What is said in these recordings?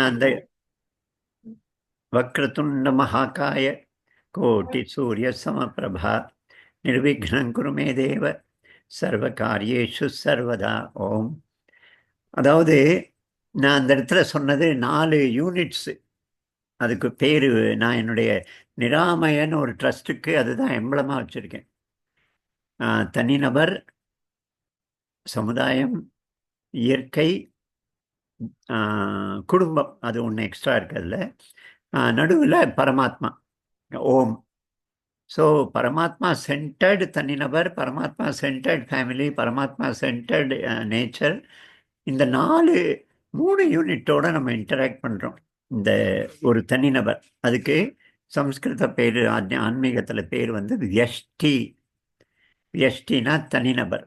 அந்த வக்ரதுண்ட மகாகாய கோட்டி சூரிய சமபிரபா நிர்விக்னம் குரு மே தேவ சர்வ காரியேஷு சர்வதா ஓம். அதாவது நான் அந்த இடத்துல சொன்னது 4 யூனிட்ஸ். அதுக்கு பேரு நான் என்னுடைய நிராமயன்னு ஒரு ட்ரஸ்ட்டுக்கு அதுதான் எம்பளமா வச்சிருக்கேன். தனிநபர், சமுதாயம், இயற்கை, குடும்பம், அது ஒன்று எக்ஸ்ட்ரா இருக்கிறதுல நடுவில் பரமாத்மா ஓம். ஸோ பரமாத்மா சென்டர்டு தனிநபர், பரமாத்மா சென்டர்டு ஃபேமிலி, பரமாத்மா சென்டர்டு நேச்சர். இந்த 3 யூனிட்டோட நம்ம இன்டராக்ட் பண்ணுறோம். இந்த ஒரு தனிநபர், அதுக்கு சம்ஸ்கிருத பேர், ஆன்மீகத்தில் பேர் வந்து வியஷ்டி. வியஷ்டினா தனிநபர்.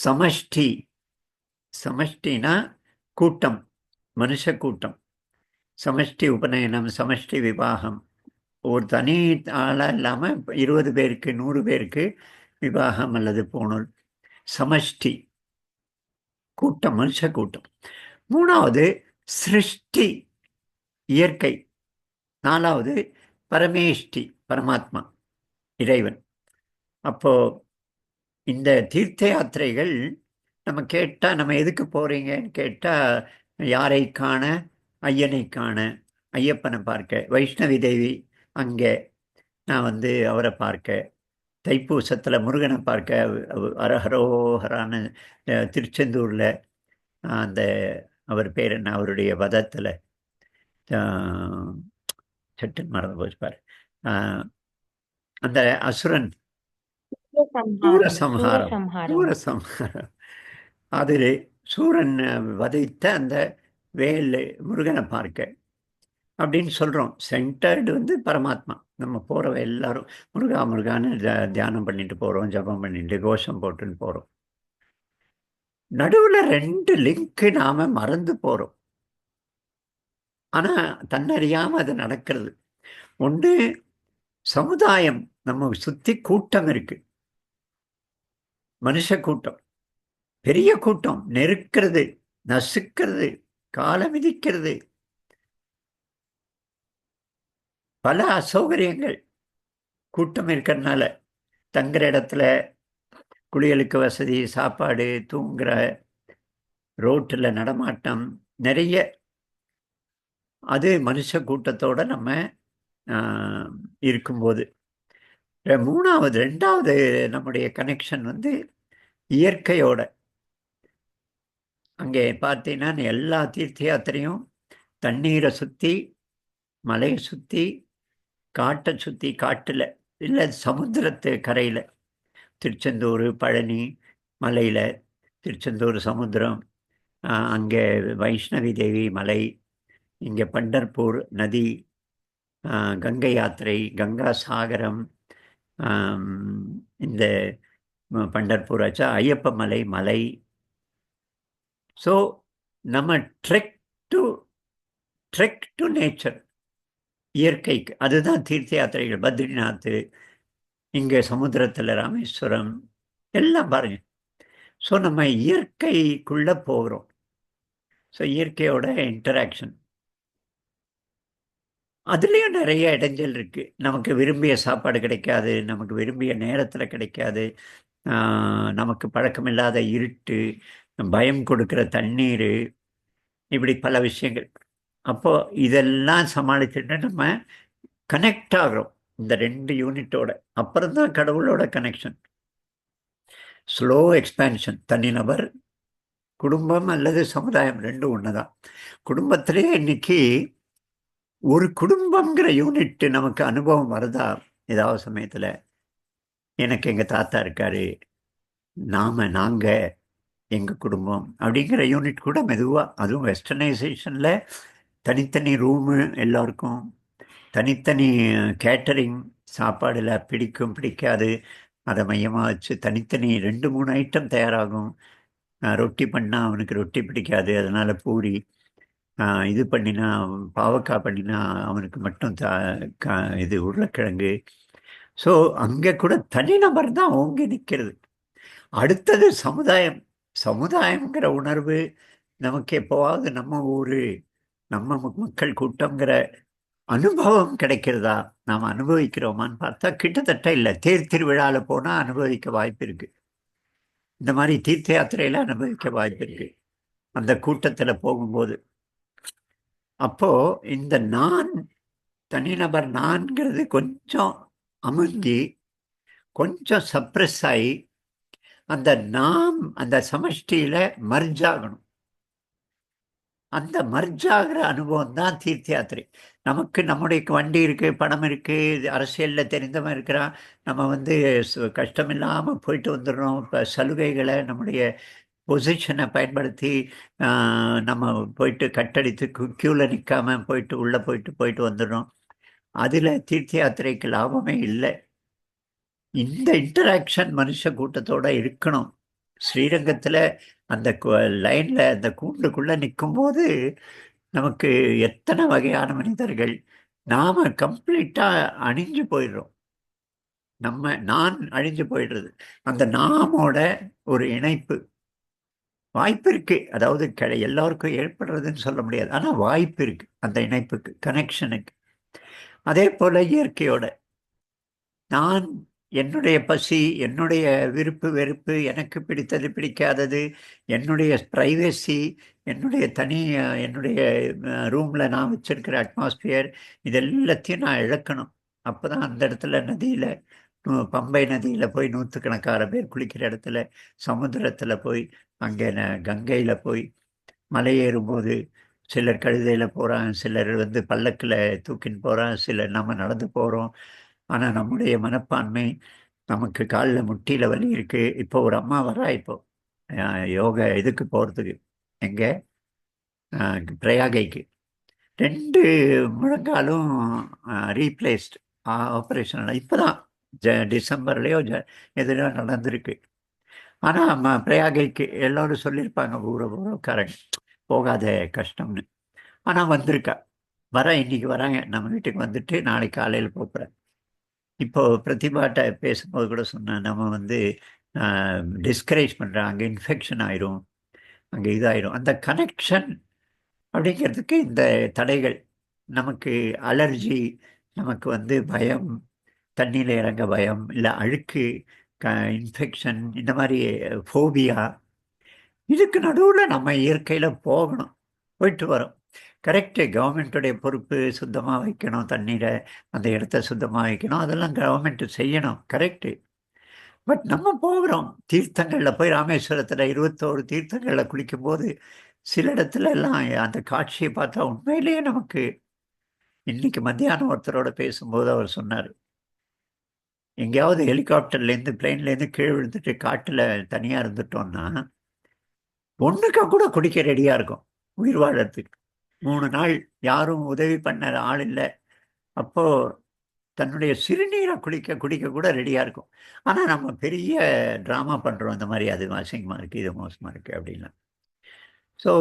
சமஷ்டி, சமஷ்டினா கூட்டம், மனுஷ கூட்டம். சமஷ்டி உபநயனம், சமஷ்டி விவாகம். ஒரு தனி ஆளாக இல்லாமல் 20 பேருக்கு 100 பேருக்கு விவாகம் அல்லது பூணூல். சமஷ்டி கூட்டம், மனுஷ கூட்டம். 3வது சிருஷ்டி, இயற்கை. 4வது பரமேஷ்டி, பரமாத்மா, இறைவன். அப்போ இந்த தீர்த்த யாத்திரைகள் நம்ம கேட்டால், நம்ம எதுக்கு போகிறீங்கன்னு கேட்டால், யாரை காண? ஐயனை காண, ஐயப்பனை பார்க்க. வைஷ்ணவி தேவி அங்கே நான் வந்து அவரை பார்க்க. தைப்பூசத்தில் முருகனை பார்க்க, அரஹரோஹரான திருச்செந்தூரில் அந்த அவர் பேர் என்ன, அவருடைய வதத்தில் சட்டுன்னு மறந்து போச்சு பாரு, அந்த அசுரன் சூரசம்ஹாரம். சூரசம்ஹாரம் அது சூரன் வதைத்த அந்த வேல் முருகனை பார்க்க அப்படின்னு சொல்கிறோம். சென்டர்டு வந்து பரமாத்மா. நம்ம போகிறவ எல்லாரும் முருகா முருகான்னு தியானம் பண்ணிட்டு போகிறோம், ஜபம் பண்ணிட்டு கோஷம் போட்டுன்னு போகிறோம். நடுவில் 2 லிங்க்கு நாம் மறந்து போகிறோம். ஆனால் தன்னறியாமல் அது நடக்கிறது. ஒன்று, சமுதாயம். நம்ம சுற்றி கூட்டம் இருக்கு, மனுஷ கூட்டம், பெரிய கூட்டம், நெருக்கிறது, நசுக்கிறது, காலை மிதிக்கிறது, பல அசௌகரியங்கள். கூட்டம் இருக்கிறதுனால தங்குற இடத்துல குளியலுக்கு வசதி, சாப்பாடு, தூங்குற, ரோட்டில் நடமாட்டம் நிறைய. அது மனுஷ கூட்டத்தோட நம்ம இருக்கும்போது. 2வது நம்முடைய கனெக்ஷன் வந்து இயற்கையோட. அங்கே பார்த்தீங்கன்னா எல்லா தீர்த்த யாத்திரையும் தண்ணீரை சுற்றி, மலையை சுற்றி, காட்டை சுற்றி, காட்டில் இல்லை சமுத்திரத்து கரையில். திருச்செந்தூர், பழனி மலையில் திருச்செந்தூர் சமுத்திரம், அங்கே வைஷ்ணவி தேவி மலை, இங்கே பண்டர்பூர் நதி, கங்கை யாத்திரை, கங்கா சாகரம், இந்த பண்டர்பூர் ஆச்சா, ஐயப்ப மலை மலை. ஸோ நம்ம ட்ரெக் டு நேச்சர், இயற்கைக்கு. அதுதான் தீர்த்த யாத்திரைகள். பத்ரிநாத், இங்கே சமுத்திரத்தில் ராமேஸ்வரம், எல்லாம் பாருங்க. ஸோ நம்ம இயற்கைக்குள்ளே போகிறோம். ஸோ இயற்கையோட இன்டராக்ஷன். அதுலேயும் நிறைய இடைஞ்சல் இருக்குது. நமக்கு விரும்பிய சாப்பாடு கிடைக்காது, நமக்கு விரும்பிய நேரத்தில் கிடைக்காது, நமக்கு பழக்கமில்லாத இருட்டு, பயம் கொடுக்குற தண்ணீர், இப்படி பல விஷயங்கள். அப்போது இதெல்லாம் சமாளிச்சுட்டு நம்ம கனெக்ட் ஆகிறோம் இந்த 2 யூனிட்டோட. அப்புறம் தான் கடவுளோட கனெக்ஷன். Slow expansion. தனிநபர், குடும்பம் அல்லது சமுதாயம், 2 ஒன்று தான். குடும்பத்திலே இன்னைக்கு ஒரு குடும்பங்கிற யூனிட் நமக்கு அனுபவம் வருதா? ஏதாவது சமயத்தில் எனக்கு எங்கள் தாத்தா இருக்காரு, நாங்கள் எங்கள் குடும்பம் அப்படிங்கிற யூனிட் கூட மெதுவாக. அதுவும் வெஸ்டர்னைசேஷனில் தனித்தனி ரூமு, எல்லோருக்கும் தனித்தனி கேட்டரிங், சாப்பாடில் பிடிக்கும் பிடிக்காது அதை மையமாக வச்சு தனித்தனி 2-3 ஐட்டம் தயாராகும். ரொட்டி பண்ணால் அவனுக்கு ரொட்டி பிடிக்காது, அதனால் பூரி. இது பண்ணினா, பாவக்காய் பண்ணினா அவனுக்கு மட்டும் இது உருளைக்கிழங்கு. ஸோ அங்கே கூட தனிநபர் தான் ஓங்கி நிற்கிறது. அடுத்தது சமுதாயம். சமுதாயங்கிற உணர்வு நமக்கு எப்போவாவது நம்ம ஊரு, நம்ம மக்கள் கூட்டங்கிற அனுபவம் கிடைக்கிறதா? நாம் அனுபவிக்கிறோமான்னு பார்த்தா கிட்டத்தட்ட இல்லை. தேர் திருவிழாவில் போனால் அனுபவிக்க வாய்ப்பு இருக்கு. இந்த மாதிரி தீர்த்த யாத்திரையில அனுபவிக்க வாய்ப்பு இருக்கு அந்த கூட்டத்தில் போகும்போது. அப்போ இந்த நான், தனிநபர் நான்கிறது கொஞ்சம் அமுங்கி, கொஞ்சம் சப்ரஸ் ஆகி, அந்த நாம் அந்த சமஷ்டியில மர்ஜ் ஆகணும். அந்த மர்ஜ் ஆகிற அனுபவம் தான் தீர்த்த யாத்திரை. நமக்கு நம்முடைய வண்டி இருக்கு, பணம் இருக்கு, அரசியல்ல தெரிந்தவன் இருக்கிறான், நம்ம வந்து கஷ்டம் இல்லாம போயிட்டு வந்துடுறோம். இப்ப சலுகைகளை நம்முடைய பொசிஷனை பயன்படுத்தி நம்ம போயிட்டு கட்டடித்து கியூல நிற்காம போயிட்டு உள்ள போயிட்டு போயிட்டு வந்துடுறோம். அதுல தீர்த்த யாத்திரைக்கு லாபமே இல்லை. இந்த இன்டராக்ஷன் மனுஷ கூட்டத்தோட இருக்கணும். ஸ்ரீரங்கத்துல அந்த லைன்ல அந்த கூண்டுக்குள்ள நிற்கும் போது நமக்கு எத்தனை வகையான மனிதர்கள், நாம கம்ப்ளீட்டா அணிஞ்சு போயிடுறோம். நான் அழிஞ்சு போயிடுறது. அந்த நாமோட ஒரு இணைப்பு வாய்ப்பு இருக்கு. அதாவது எல்லாருக்கும் ஏற்படுறதுன்னு சொல்ல முடியாது. ஆனா வாய்ப்பு இருக்கு அந்த இணைப்புக்கு, கனெக்ஷனுக்கு. அதே போல இயற்கையோட நான், என்னுடைய பசி, என்னுடைய விருப்பு வெறுப்பு, எனக்கு பிடித்தது பிடிக்காதது, என்னுடைய பிரைவசி, என்னுடைய என்னுடைய ரூம்ல நான் வச்சிருக்கிற அட்மாஸ்பியர், இது எல்லாத்தையும் நான் இழக்கணும். அப்பதான் அந்த இடத்துல நதியில, பம்பை நதியில போய் நூற்றுக்கணக்கான பேர் குளிக்கிற இடத்துல, சமுத்திரத்துல போய், அங்கே கங்கையில போய் மலை ஏறும்போது சிலர் கழுதையில போறாங்க, சிலர் வந்து பல்லக்குல தூக்கின்னு போறாங்க, சிலர் நம்ம நடந்து போறோம். ஆனா நம்முடைய மனப்பான்மை, நமக்கு கால்ல முட்டியில வலி இருக்கு. இப்போ ஒரு அம்மா வரா இப்போ யோக இதுக்கு போறதுக்கு. எங்க? பிரயாகைக்கு. 2 முழங்காலும் ரீப்ளேஸ்ட், ஆப்ரேஷன் இப்பதான் டிசம்பர்லயோ எதுலயோ நடந்திருக்கு. ஆனா பிரயாகைக்கு எல்லாரும் சொல்லியிருப்பாங்க, ஊர ஊரக்காரங்க, போகாத கஷ்டம்னு. ஆனா வந்திருக்கா. இன்னைக்கு வராங்க. நம்ம வீட்டுக்கு வந்துட்டு நாளைக்கு காலையில போறேன். இப்போ பிரதிபாட்ட பேசும்போது கூட சொன்னேன், நம்ம வந்து டிஸ்கரேஜ் பண்றோம், அங்கே இன்ஃபெக்ஷன் ஆயிரும், அங்கே இதாயிரும். அந்த கனெக்ஷன் அப்படிங்கிறதுக்கு இந்த தடைகள், நமக்கு அலர்ஜி, நமக்கு வந்து பயம், தண்ணியில் இறங்க பயம், இல்லை அழுக்கு, இன்ஃபெக்ஷன், இந்த மாதிரி ஃபோபியா, இதுக்கு நடுவில் நம்ம இயற்கையில் போகணும், போயிட்டு வரோம். கரெக்டு. கவர்மெண்ட்டுடைய பொறுப்பு சுத்தமாக வைக்கணும், தண்ணீரை அந்த இடத்த சுத்தமாக வைக்கணும், அதெல்லாம் கவர்மெண்ட் செய்யணும், கரெக்டு. பட் நம்ம போகிறோம் தீர்த்தங்களில் போய், ராமேஸ்வரத்தில் 21 தீர்த்தங்களில் குளிக்கும்போது சில இடத்துல எல்லாம் அந்த காட்சியை பார்த்தா உண்மையிலேயே நமக்கு. இன்னைக்கு மத்தியானம் ஒருத்தரோட பேசும்போது அவர் சொன்னார், எங்கேயாவது ஹெலிகாப்டர்லேருந்து பிளெயின்லேருந்து கீழே விழுந்துட்டு காட்டில் தனியாக இருந்துட்டோம்னா ஒன்றுக்கா கூட குடிக்க ரெடியாக இருக்கும் உயிர் வாழறதுக்கு. 3 நாள் யாரும் உதவி பண்ண ஆள் இல்லை. அப்போ தன்னுடைய சிறுநீரை குடிக்க கூட ரெடியாக இருக்கும். ஆனால் நம்ம பெரிய ட்ராமா பண்ணுறோம், இந்த மாதிரி அது அசிங்கமாக இருக்குது, இது மோசமாக இருக்குது அப்படின்லாம். ஸோ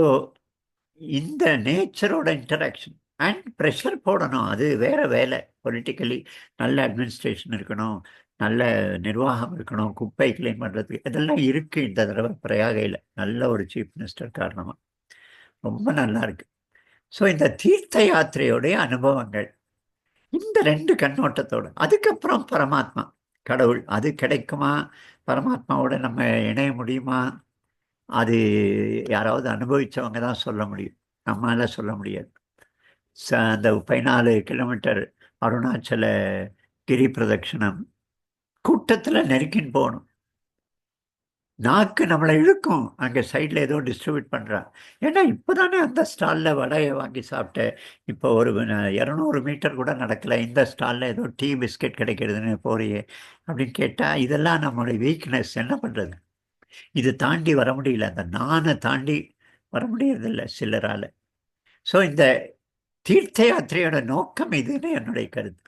இந்த நேச்சரோட இன்டராக்ஷன் அண்ட் ப்ரெஷர் போடணும், அது வேற வேலை. பொலிட்டிக்கலி நல்ல அட்மினிஸ்ட்ரேஷன் இருக்கணும், நல்ல நிர்வாகம் இருக்கணும், குப்பை கிளீன் பண்ணுறதுக்கு இதெல்லாம் இருக்குது. இந்த தடவை பிரயாகையில் நல்ல ஒரு சீஃப் மினிஸ்டர் காரணமாக ரொம்ப நல்லா இருக்கு. ஸோ இந்த தீர்த்த யாத்திரையோடைய அனுபவங்கள் இந்த 2 கண்ணோட்டத்தோட, அதுக்கப்புறம் பரமாத்மா, கடவுள் அது கிடைக்குமா? பரமாத்மாவோட நம்ம இணைய முடியுமா? அது யாராவது அனுபவிச்சவங்க தான் சொல்ல முடியும், நம்மளால சொல்ல முடியாது. அந்த 14 கிலோமீட்டர் அருணாச்சல கிரி பிரதட்சணம் கூட்டத்துல நெருக்கின்னு போகணும். நாக்கு நம்மளை இழுக்கும், அங்கே சைடில் ஏதோ டிஸ்ட்ரிபியூட் பண்ணுறான். ஏன்னா இப்போ தானே அந்த ஸ்டாலில் வடையை வாங்கி சாப்பிட்டேன். இப்போ ஒரு 200 மீட்டர் கூட நடக்கலை, இந்த ஸ்டாலில் ஏதோ டீ பிஸ்கெட் கிடைக்கிறதுன்னு போறியே அப்படின்னு கேட்டால், இதெல்லாம் நம்மளுடைய வீக்னஸ். என்ன பண்ணுறது? இது தாண்டி வர முடியல, அந்த நானை தாண்டி வர முடியறதில்ல சிலரால். ஸோ இந்த தீர்த்த யாத்திரையோட நோக்கம் இதுன்னு என்னுடைய கருத்து.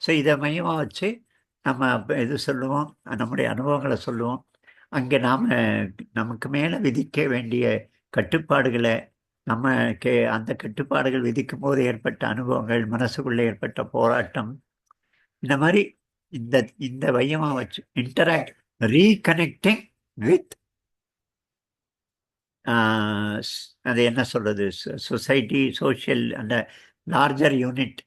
ஸோ இதை மையமாக வச்சு நம்ம இது சொல்லுவோம், நம்முடைய அனுபவங்களை சொல்லுவோம். அங்கே நாம் நமக்கு மேலே விதிக்க வேண்டிய கட்டுப்பாடுகளை, நம்ம அந்த கட்டுப்பாடுகள் விதிக்கும் போது ஏற்பட்ட அனுபவங்கள், மனசுக்குள்ளே ஏற்பட்ட போராட்டம், இந்த மாதிரி இந்த இந்த மையமாக வச்சு இன்டராக்ட், ரீகனெக்டிங் வித் அது என்ன சொல்றது, சொசைட்டி, சோஷியல், அந்த லார்ஜர் யூனிட்.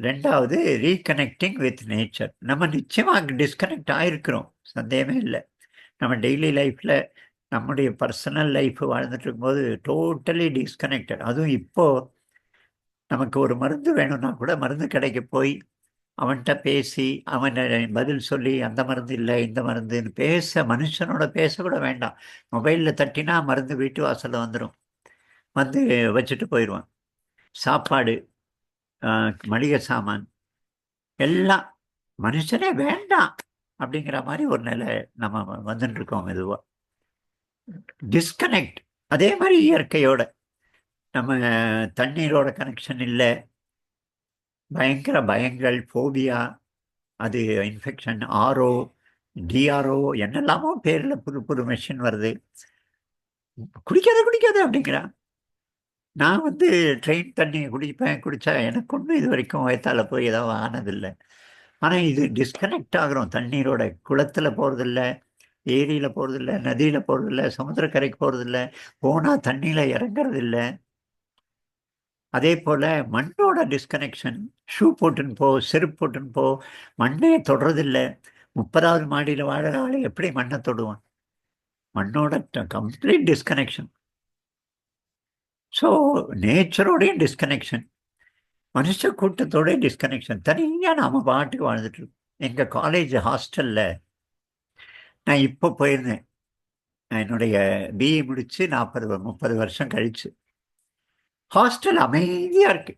ரெண்டாவது ரீகனெக்டிங் வித் நேச்சர். நம்ம நிச்சயமாக டிஸ்கனெக்ட் ஆயிருக்கிறோம், சந்தேகமே இல்லை. நம்ம டெய்லி லைஃப்பில் நம்முடைய பர்சனல் லைஃப் வாழ்ந்துட்டு இருக்கும்போது டோட்டலி டிஸ்கனெக்டட். அதுவும் இப்போ நமக்கு ஒரு மருந்து வேணும்னா கூட மருந்து கடைக்கு போய் அவன்கிட்ட பேசி அவன் பதில் சொல்லி அந்த மருந்து இல்லை இந்த மருந்துன்னு மனுஷனோட பேச கூட வேண்டாம். மொபைலில் தட்டினா மருந்து வீட்டு வாசலில் வந்துடும், வந்து வச்சுட்டு போயிடுவான். சாப்பாடு, மளிகை சாமான் எல்லாம் மனுஷனே வேண்டாம் அப்படிங்கிற மாதிரி ஒரு நிலை நம்ம வந்துட்டு இருக்கோம் மெதுவா. டிஸ்கனெக்ட். அதே மாதிரி இயற்கையோட நம்ம தண்ணீரோட கனெக்ஷன் இல்லை. பயங்கர பயங்கள், ஃபோபியா, அது இன்ஃபெக்ஷன், ஆர்ஓ, டிஆர்ஓ, என்னெல்லாமோ பேரில் புது புது மெஷின் வருது. குடிக்காத அப்படிங்கிறான். நான் ட்ரெயின் தண்ணியை குடித்தா எனக்கு ஒன்றும் இது வரைக்கும் வயத்தால் போய் ஏதாவது ஆனதில்லை. ஆனால் இது டிஸ்கனெக்ட் ஆகிறோம். தண்ணீரோட குளத்தில் போகிறதில்ல, ஏரியில் போகிறதில்ல, நதியில் போகிறதில்ல, சமுத்திரக்கரைக்கு போகிறதில்ல, போனால் தண்ணியில் இறங்குறதில்ல. அதே போல் மண்ணோட டிஸ்கனெக்ஷன். ஷூ போட்டுன்னு போ, செருப்பு போட்டுன்னு போ, மண்ணே தொடுறதில்லை. 30வது மாடியில் வாழற ஆள் எப்படி மண்ணை தொடுவான்? மண்ணோட கம்ப்ளீட் டிஸ்கனெக்ஷன். ஸோ நேச்சரோடையும் டிஸ்கனெக்ஷன், மனுஷ கூட்டத்தோட டிஸ்கனெக்ஷன். தனியாக நாம் பாட்டுக்கு வாழ்ந்துட்டு இருக்கோம். எங்கள் காலேஜ் ஹாஸ்டலில் நான் இப்போ போயிருந்தேன். நான் என்னுடைய பிஇ முடித்து 30 வருஷம் கழிச்சு. ஹாஸ்டல் அமைதியாக இருக்கு,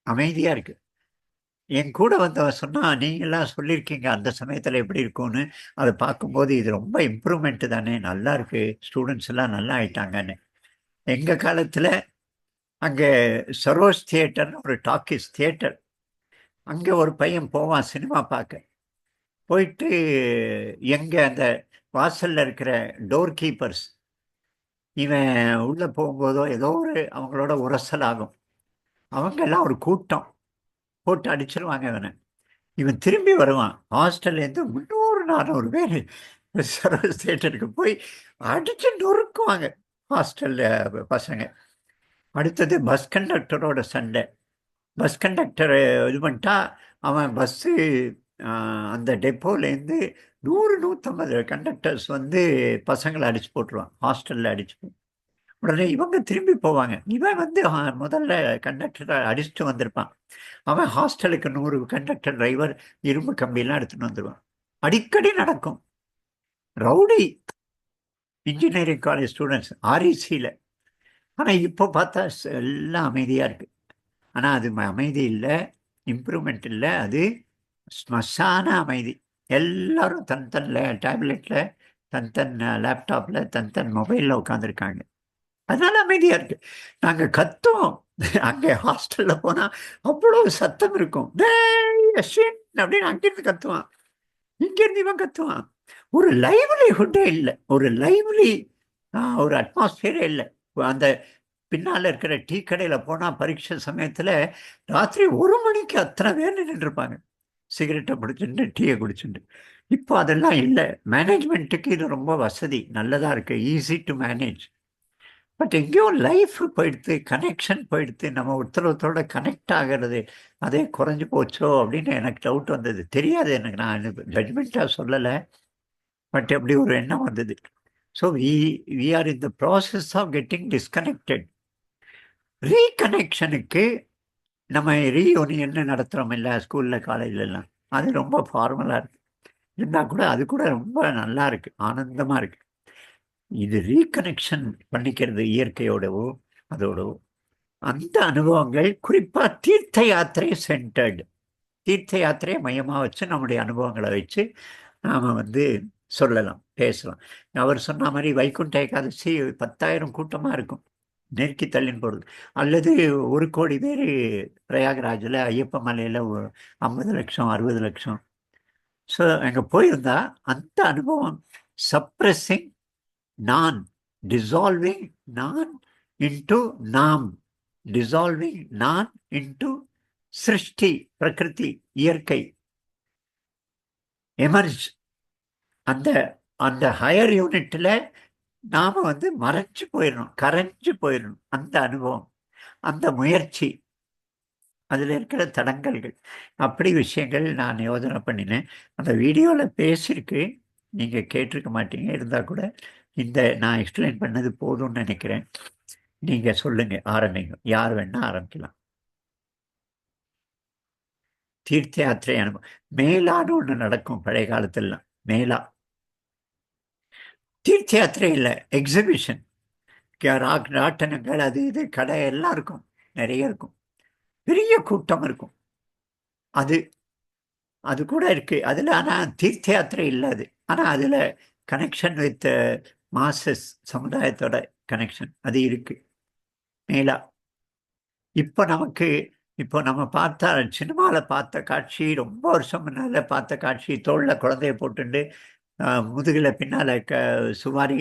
அமைதியாக இருக்கு. என் கூட வந்தவன் சொன்னால், நீங்கள்லாம் சொல்லியிருக்கீங்க அந்த சமயத்தில் எப்படி இருக்கும்னு. அதை பார்க்கும்போது இது ரொம்ப இம்ப்ரூவ்மெண்ட்டு தானே, நல்லா இருக்கு, ஸ்டூடெண்ட்ஸ் எல்லாம் நல்லா ஆயிட்டாங்கன்னு. எங்கள் காலத்தில் அங்கே சரோஸ் தியேட்டர்னு ஒரு டாக்கீஸ் தியேட்டர், அங்கே ஒரு பையன் போவான் சினிமா பார்க்க. போயிட்டு எங்கே அந்த வாசலில் இருக்கிற டோர் கீப்பர்ஸ், இவன் உள்ளே போகும்போதோ ஏதோ ஒரு அவங்களோட உரசல் ஆகும். அவங்கெல்லாம் ஒரு கூட்டம் போட்டு அடிச்சிருவாங்க இவனை. இவன் திரும்பி வருவான். ஹாஸ்டல்லேருந்து 300-400 பேர் சரோஸ் தியேட்டருக்கு போய் அடித்து நொறுக்குவாங்க ஹாஸ்டலில் பசங்க. அடுத்தது பஸ் கண்டக்டரோட சண்டை. பஸ் கண்டக்டரை இது பண்ணிட்டா அவன் பஸ்ஸு அந்த டெப்போலேருந்து 100-150 கண்டக்டர்ஸ் பசங்களை அடித்து போட்டுருவான், ஹாஸ்டலில் அடிச்சு. உடனே இவங்க திரும்பி போவாங்க. இவன் முதல்ல கண்டக்டரை அடிச்சுட்டு வந்திருப்பான். அவன் ஹாஸ்டலுக்கு 100 கண்டக்டர் டிரைவர் இரும்பு கம்பியெல்லாம் எடுத்துகிட்டு வந்துடுவான். அடிக்கடி நடக்கும். ரவுடி இன்ஜினியரிங் காலேஜ் ஸ்டூடெண்ட்ஸ் ஆர்இசியில். ஆனால் இப்போ பார்த்தா எல்லாம் அமைதியாக இருக்குது. ஆனால் அது அமைதி இல்லை, இம்ப்ரூவ்மெண்ட் இல்லை, அது ஸ்மசான அமைதி. எல்லாரும் தன் டேப்லெட்டில், தன் லேப்டாப்பில், தன் மொபைலில் உட்காந்துருக்காங்க. அதனால அமைதியாக இருக்குது. நாங்கள் கத்துவோம். அங்கே ஹாஸ்டலில் போனால் அவ்வளோ சத்தம் இருக்கும். அஸ்வின் அப்படின்னு அங்கிருந்து கத்துவான், இங்கேருந்து இவன் கத்துவான். ஒரு லைவ்லிஹுட்டே இல்லை, ஒரு அட்மாஸ்பியரே இல்லை. அந்த பின்னால் இருக்கிற டீ கடையில் போனால் பரீட்சை சமயத்தில் ராத்திரி 1 மணிக்கு அத்தனை பேர் நின்றுருப்பாங்க, சிகரெட்டை பிடிச்சிட்டு டீயை குடிச்சுட்டு. இப்போ அதெல்லாம் இல்லை. மேனேஜ்மெண்ட்டுக்கு இது ரொம்ப வசதி, நல்லதாக இருக்குது, ஈஸி டு மேனேஜ். பட் எங்கேயோ லைஃப் போயிடுத்து, கனெக்ஷன் போயிடுத்து, நம்ம ஒருத்தரோட கனெக்ட் ஆகிறது அதே குறைஞ்சி போச்சோ அப்படின்னு எனக்கு டவுட் வந்தது. தெரியாது எனக்கு, நான் ஜட்மெண்ட்டாக சொல்லலை, பட் எப்படி ஒரு எண்ணம் வந்தது. So we are in the process of getting disconnected. ரீகனெக்ஷனுக்கு நம்ம ரீயூனியன் நடத்துகிறோம் இல்லை, ஸ்கூலில் காலேஜ்லலாம். அது ரொம்ப ஃபார்மலாக இருக்குது இருந்தால் கூட, அது கூட ரொம்ப நல்லா இருக்குது, ஆனந்தமாக இருக்குது. இது ரீகனெக்ஷன் பண்ணிக்கிறது இயற்கையோடவோ அதோடவோ. அந்த அனுபவங்கள் குறிப்பாக தீர்த்த யாத்திரை சென்டர்டு, தீர்த்த யாத்திரையை மையமாக வச்சு நம்முடைய அனுபவங்களை வச்சு நாம் சொல்லலாம், பேசலாம். அவர் சொன்ன மாதிரி வைகுண்ட ஏகாதசி 10,000 கூட்டமாக இருக்கும், நெருக்கி தள்ளின்னு போகிறது. அல்லது 1 கோடி பேர் பிரயாகராஜில் ஐயப்ப மலையில் 50 லட்சம் 60 லட்சம். ஸோ அங்கே போயிருந்தா அந்த அனுபவம், சப்ரெஸிங் நான், டிசால்விங் நான் இன்டு நாம், டிசால்விங் நான் இன்டு சிருஷ்டி, பிரகிருதி, இயற்கை, எமர்ஜ். அந்த அந்த ஹையர் யூனிட்டில் நாம வந்து மறைச்சு போயிடணும், கரைஞ்சு போயிடணும். அந்த அனுபவம், அந்த முயற்சி, அதில் இருக்கிற தடங்கல்கள், அப்படி விஷயங்கள் நான் யோசனை பண்ணினேன். அந்த வீடியோவில் பேசியிருக்கு, நீங்கள் கேட்டிருக்க மாட்டீங்க. இருந்தால் கூட இந்த நான் எக்ஸ்பிளைன் பண்ணது போதும்னு நினைக்கிறேன். நீங்கள் சொல்லுங்க, ஆரம்பிங்க. யார் வேணா ஆரம்பிக்கலாம். தீர்த்த யாத்திரை அனுபவம். மேலான்னு ஒன்று நடக்கும் பழைய காலத்துலலாம். மேலா தீர்த்த யாத்திரை இல்லை, எக்ஸிபிஷன். ராட்டனங்கள், அது இது கடை எல்லாம் இருக்கும், நிறைய இருக்கும், பெரிய கூட்டம் இருக்கும். அது அது கூட இருக்கு அதில். ஆனால் தீர்த்த யாத்திரை இல்லை அது. ஆனால் அதில் கனெக்ஷன் வித் மாசஸ், சமுதாயத்தோட கனெக்ஷன் அது இருக்கு. மேலா இப்போ நமக்கு, இப்போ நம்ம பார்த்தா சினிமாவில் பார்த்த காட்சி, ரொம்ப வருஷம் முன்னால் பார்த்த காட்சி, தோளில் குழந்தைய போட்டுண்டு முதுகில் பின்னால் சுமாரி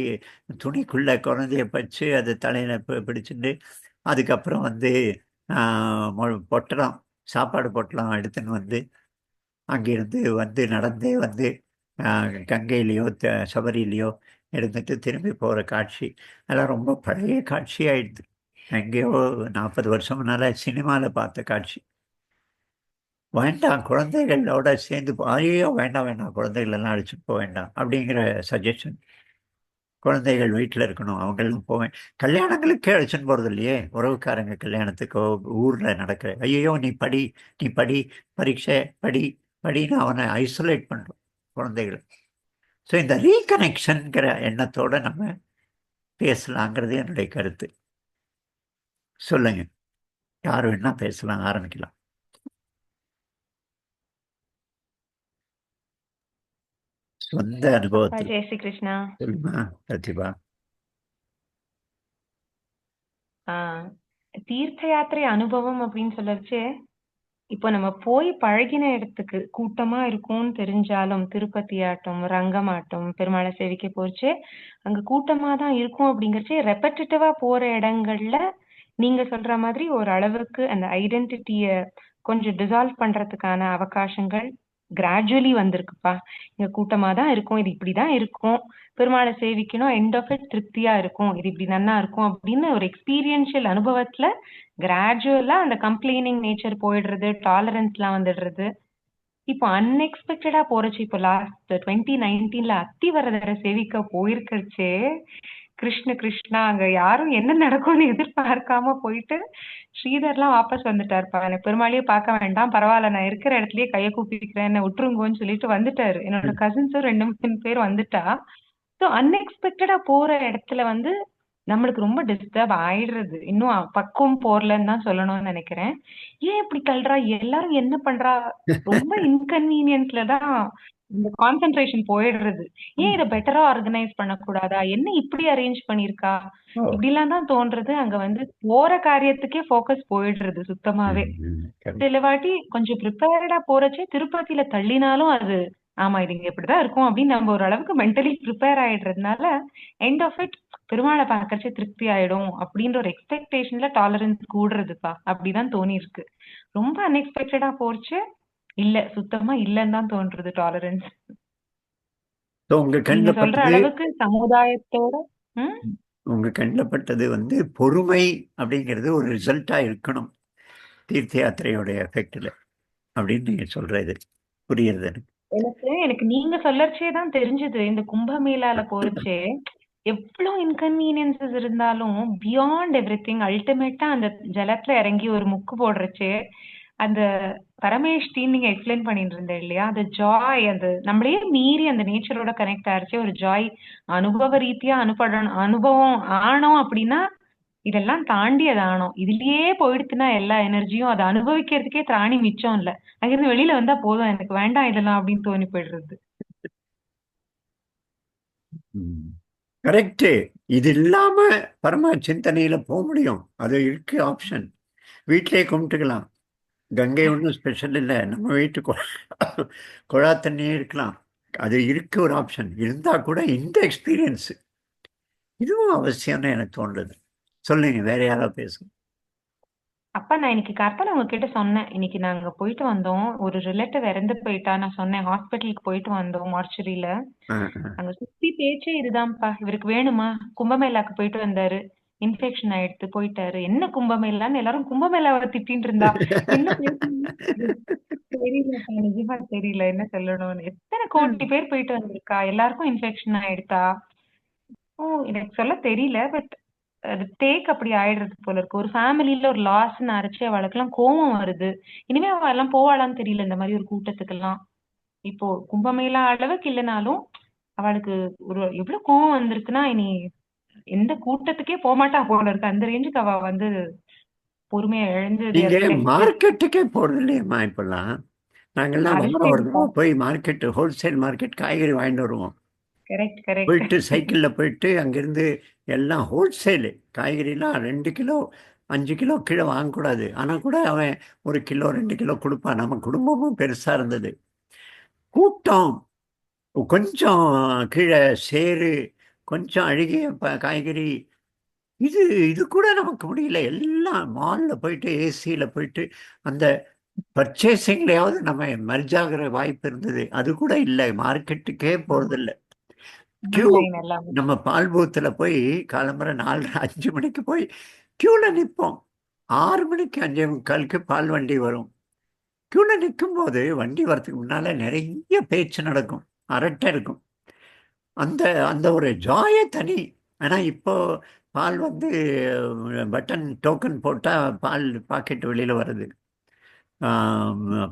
துணிக்குள்ள குழந்தைய வச்சு அது தலையில் பிடிச்சிட்டு, அதுக்கப்புறம் வந்து பொட்டலம், சாப்பாடு பொட்டலம் எடுத்துன்னு வந்து அங்கிருந்து வந்து நடந்தே வந்து கங்கையிலையோ சபரியிலையோ இருந்துட்டு திரும்பி போகிற காட்சி, அதெல்லாம் ரொம்ப பழைய காட்சி ஆயிடுது. எங்கேயோ 40 வருஷம் முன்னால் சினிமாவில் பார்த்த காட்சி. வேண்டாம், குழந்தைகளோட சேர்ந்து ஐயோ வேண்டாம் வேண்டாம், குழந்தைகளெல்லாம் அழைச்சிட்டு போக வேண்டாம் அப்படிங்கிற சஜஷன். குழந்தைகள் வீட்டில் இருக்கணும், அவங்களும் போவேன். கல்யாணங்களுக்கே அழைச்சின்னு போகிறது இல்லையே, உறவுக்காரங்க கல்யாணத்துக்கோ ஊரில் நடக்கிற, ஐயோ நீ படி, நீ படி, பரீட்சை படி, படின்னு அவனை ஐசோலேட் பண்ணுறோம் குழந்தைகளை. ஸோ இந்த ரீகனெக்ஷனுங்கிற எண்ணத்தோடு நம்ம பேசலாங்கிறது என்னுடைய கருத்து. சொல்லுங்க, யார் வேணா பேசலாம், ஆரம்பிக்கலாம். சொந்த அப்பா அனுபவத்தில் ஜெய் ஸ்ரீ கிருஷ்ணா. சொல்லுமா பிரதிபா. தீர்த்த யாத்திரை அனுபவம் அப்படின்னு சொல்லச்சு, இப்போ நம்ம போய் பழகின இடத்துக்கு கூட்டமா இருக்கும்னு தெரிஞ்சாலும், திருப்பதி ஆட்டும், ரங்கமாட்டும், பெருமாளை சேவிக்க போச்சு அங்க கூட்டமா தான் இருக்கும் அப்படிங்கறச்சு, ரெப்படிட்டிவா போற இடங்கள்ல நீங்க சொல்ற மாதிரி ஒரு அளவுக்கு அந்த ஐடென்டிட்டிய கொஞ்சம் டிசால்வ் பண்றதுக்கான அவகாசங்கள் கிராஜுவலி வந்திருக்குப்பா. இங்க கூட்டமா தான் இருக்கும், இது இப்படிதான் இருக்கும், பெருமாளை சேவிக்கணும், எண்ட் ஆஃப் இட் திருப்தியா இருக்கும், இது இப்படி நன்னா இருக்கும் அப்படின்னு ஒரு எக்ஸ்பீரியன்ஷியல் அனுபவத்துல கிராஜுவலா அந்த கம்ப்ளைனிங் நேச்சர் போயிடுறது, டாலரன்ஸ்லாம் வந்துடுறது. இப்போ அன்எக்ஸ்பெக்டடா போறச்சு, இப்போ லாஸ்ட் 2019ல அத்திவரதரை சேவிக்க போயிருக்கறச்சே, கிருஷ்ண கிருஷ்ணா அங்க யாரும் என்ன நடக்கும்னு எதிர்பார்க்காம போயிட்டு ஸ்ரீதர்லாம் வாபஸ் வந்துட்டாருப்பா. எனக்கு பெருமாளையே பார்க்க வேண்டாம், பரவாயில்ல, நான் இருக்கிற இடத்துலயே கையை கூப்பிக்கிறேன், என்ன விட்டுருங்கோன்னு சொல்லிட்டு வந்துட்டாரு. என்னோட கசின்ஸும் 2 3 பேர் வந்துட்டா. ஸோ அன்எக்ஸ்பெக்டடா போற இடத்துல வந்து நம்மளுக்கு ரொம்ப டிஸ்டர்ப் ஆயிடுறது. இன்னும் பக்குவம் போரலன்னு தான் சொல்லணும்னு நினைக்கிறேன். ஏன் இப்படி தள்ளுறா, எல்லாரும் என்ன பண்றா, ரொம்ப இன்கன்வீனியன்ஸ்ல தான் இந்த கான்சென்ட்ரேஷன் போயிடுறது. ஏன் இதை பெட்டரா ஆர்கனைஸ் பண்ணக்கூடாதா, என்ன இப்படி அரேஞ்ச் பண்ணிருக்கா, ஓ, இப்படிலாம் தான் தோன்றது. அங்க வந்து போற காரியத்துக்கே ஃபோக்கஸ் போயிடுறது சுத்தமாவே. correct. சில வாட்டி கொஞ்சம் ப்ரிப்பேர்டா போறச்சே திருப்பதியில தள்ளினாலும் அது ஆமா இது இங்க இப்படிதான் இருக்கும் அப்படின்னு நம்ம ஒரு அளவுக்கு மென்டலி ப்ரிப்பேர் ஆயிடுறதுனால எண்ட் ஆஃப் இட் பெருமாளை பார்க்கறச்சே திருப்தி ஆயிடும் அப்படின்ற ஒரு எக்ஸ்பெக்டேஷன்ல டாலரன்ஸ் கூடுறதுப்பா. அப்படிதான் தோணி இருக்கு. ரொம்ப அன்எக்ஸ்பெக்டடா போச்சு, இல்ல சுத்தமா இல்லன்னு தான் தோன்றது டாலரன்ஸ். ஸோ உங்க நீங்க கண்ணில் சொல்ற பட்டது, அளவுக்கு சமுதாயத்தோட ம் உங்க கண்ணில் பட்டது வந்து பொறுமை அப்படிங்கிறது ஒரு ரிசல்ட்டா இருக்கணும் தீர்த்த யாத்திரையோட எஃபெக்டில் அப்படின்னு நீங்க சொல்றது புரியுறது எனக்கு. எனக்கு எனக்கு நீங்க சொல்லறச்சே தான் தெரிஞ்சது, இந்த கும்பமேளால போறச்சே எவ்வளவு இன்கன்வீனியன்சஸ் இருந்தாலும் பியாண்ட் எவ்ரிதிங் அல்டிமேட்டா அந்த ஜலத்துல இறங்கி ஒரு முக்கு போடுறச்சே அந்த பரமேஷ்டின்னு நீங்க எக்ஸ்பிளைன் பண்ணிட்டு இருந்தேன் இல்லையா, அந்த ஜாய், அந்த நம்மளையே மீறி அந்த நேச்சரோட கனெக்ட் ஆயிடுச்சு ஒரு ஜாய். அனுபவ ரீதியா அனுப்படணும், அனுபவம் ஆனோம் அப்படின்னா இதெல்லாம் தாண்டி அது ஆனோம். இதுலயே போயிடுத்துன்னா எல்லா எனர்ஜியும் அதை அனுபவிக்கிறதுக்கே திராணி மிச்சம் இல்ல. அங்கிருந்து வெளியில வந்தா போதும், எனக்கு வேண்டாம் இதெல்லாம் அப்படின்னு தோணி போயிடுறது. கரெக்டு. இது இல்லாம பரம சிந்தனையில போக முடியும், அது இருக்கு ஆப்ஷன். வீட்டிலே கும்பிட்டுக்கலாம். கங்கை ஒன்றும் ஸ்பெஷல் இல்லை, நம்ம வீட்டு குழா தண்ணியே இருக்கலாம். அது இருக்கு, ஒரு ஆப்ஷன் இருந்தா கூட இந்த எக்ஸ்பீரியன்ஸ் இதுவும் அவசியம்னு எனக்கு தோன்றுது. சொல்லுங்க, வேற யாராவது பேசுங்க. அப்பா நான் இன்னைக்கு காத்தால உங்ககிட்ட சொன்னேன். இன்னைக்கு நாங்க போயிட்டு வந்தோம். ஒரு ரிலேட்டிவ் இறந்து போயிட்டா. நான் சொன்னேன் ஹாஸ்பிட்டலுக்கு போயிட்டு வந்தோம் மார்ச்சரியில. ஆ, ஆ. அங்க சுத்தி பேச்சே இதுதான்ப்பா. இவருக்கு வேணுமா? கும்பமேளாக்கு போயிட்டு வந்தாரு. இன்ஃபெக்ஷன் ஆயிடுத்து போயிட்டாரு. என்ன கும்பமேளான்னு எல்லாரும் கும்பமேளாவ திட்டின்னு இருந்தா. என்ன பேசுறீங்கன்னு தெரியலப்பா. நிஜமா தெரியல என்ன சொல்லணும்னு. எத்தன கோடி பேர் போயிட்டு வந்திருக்கா? எல்லாருக்கும் இன்ஃபெக்ஷன் ஆயிடுதா? ஓ! எனக்கு சொல்ல தெரியல. பட் அது டேக் அப்படி ஆயிடுறது போல இருக்கு. ஒரு ஃபேமிலில ஒரு லாஸ்ன்னு நெனச்சு அவளுக்கெல்லாம் கோவம் வருது. இனிமே அவ எல்லாம் போவாளான்னு தெரியல இந்த மாரி ஒரு கூட்டத்துக்கெல்லாம். இப்போ கும்பமேளா அளவுக்கு இல்லனாலும், அவளுக்கு ஒரு எவ்ளோ கோவம் வந்திருக்குன்னா, இனி எந்த கூட்டத்துக்கே போமாட்டா போல இருக்கு. அந்த ரேஞ்சுக்கு அவ வந்து பொறுமைய இழந்து தே நீங்க ஆர் டெஸ்பரேட். மார்க்கெட்டுக்கே போறது இல்லையம்மா இப்பெல்லாம். நாங்கெல்லாம் வாரம் ஒரு மறந்துட்டேன்ப்பா. தடவை போய் மார்க்கெட்டு, ஹோல்சேல் மார்க்கெட் காய்கறி வாங்கிட்டு வருவோம். Correct, correct. போயிட்டு சைக்கிளில் போயிட்டு அங்கேருந்து எல்லாம் ஹோல்சேலு காய்கறிலாம் 2 கிலோ 5 கிலோ கீழே வாங்கக்கூடாது. ஆனால் கூட அவன் 1 கிலோ 2 கிலோ கொடுப்பான். நம்ம குடும்பமும் பெருசாக இருந்தது. கூட்டம் கொஞ்சம் கீழே சேறு, கொஞ்சம் அழுகிய காய்கறி, இது இது கூட நமக்கு முடியல. எல்லாம் மாலில் போயிட்டு ஏசியில் போயிட்டு அந்த பர்ச்சேசிங்லையாவது நம்ம மர்ஜ் ஆகிற வாய்ப்பு இருந்தது. அது கூட இல்லை. மார்க்கெட்டுக்கே ஆமா. போகிறதில்ல. கியூ, ஆன்லைன் எல்லாமே. நம்ம பால் பூத்தில் போய் காலம்பரை 4:30 5 மணிக்கு போய் கியூவில் நிற்போம். 6 மணிக்கு 5:45க்கு பால் வண்டி வரும். கியூவில் நிற்கும்போது வண்டி வரதுக்கு முன்னால் நிறைய பேச்சு நடக்கும், அரட்டை இருக்கும். அந்த அந்த ஒரு ஜாயே தனி. ஆனால் இப்போ பால் வந்து பட்டன் டோக்கன் போட்டால் பால் பாக்கெட் வெளியில் வருது.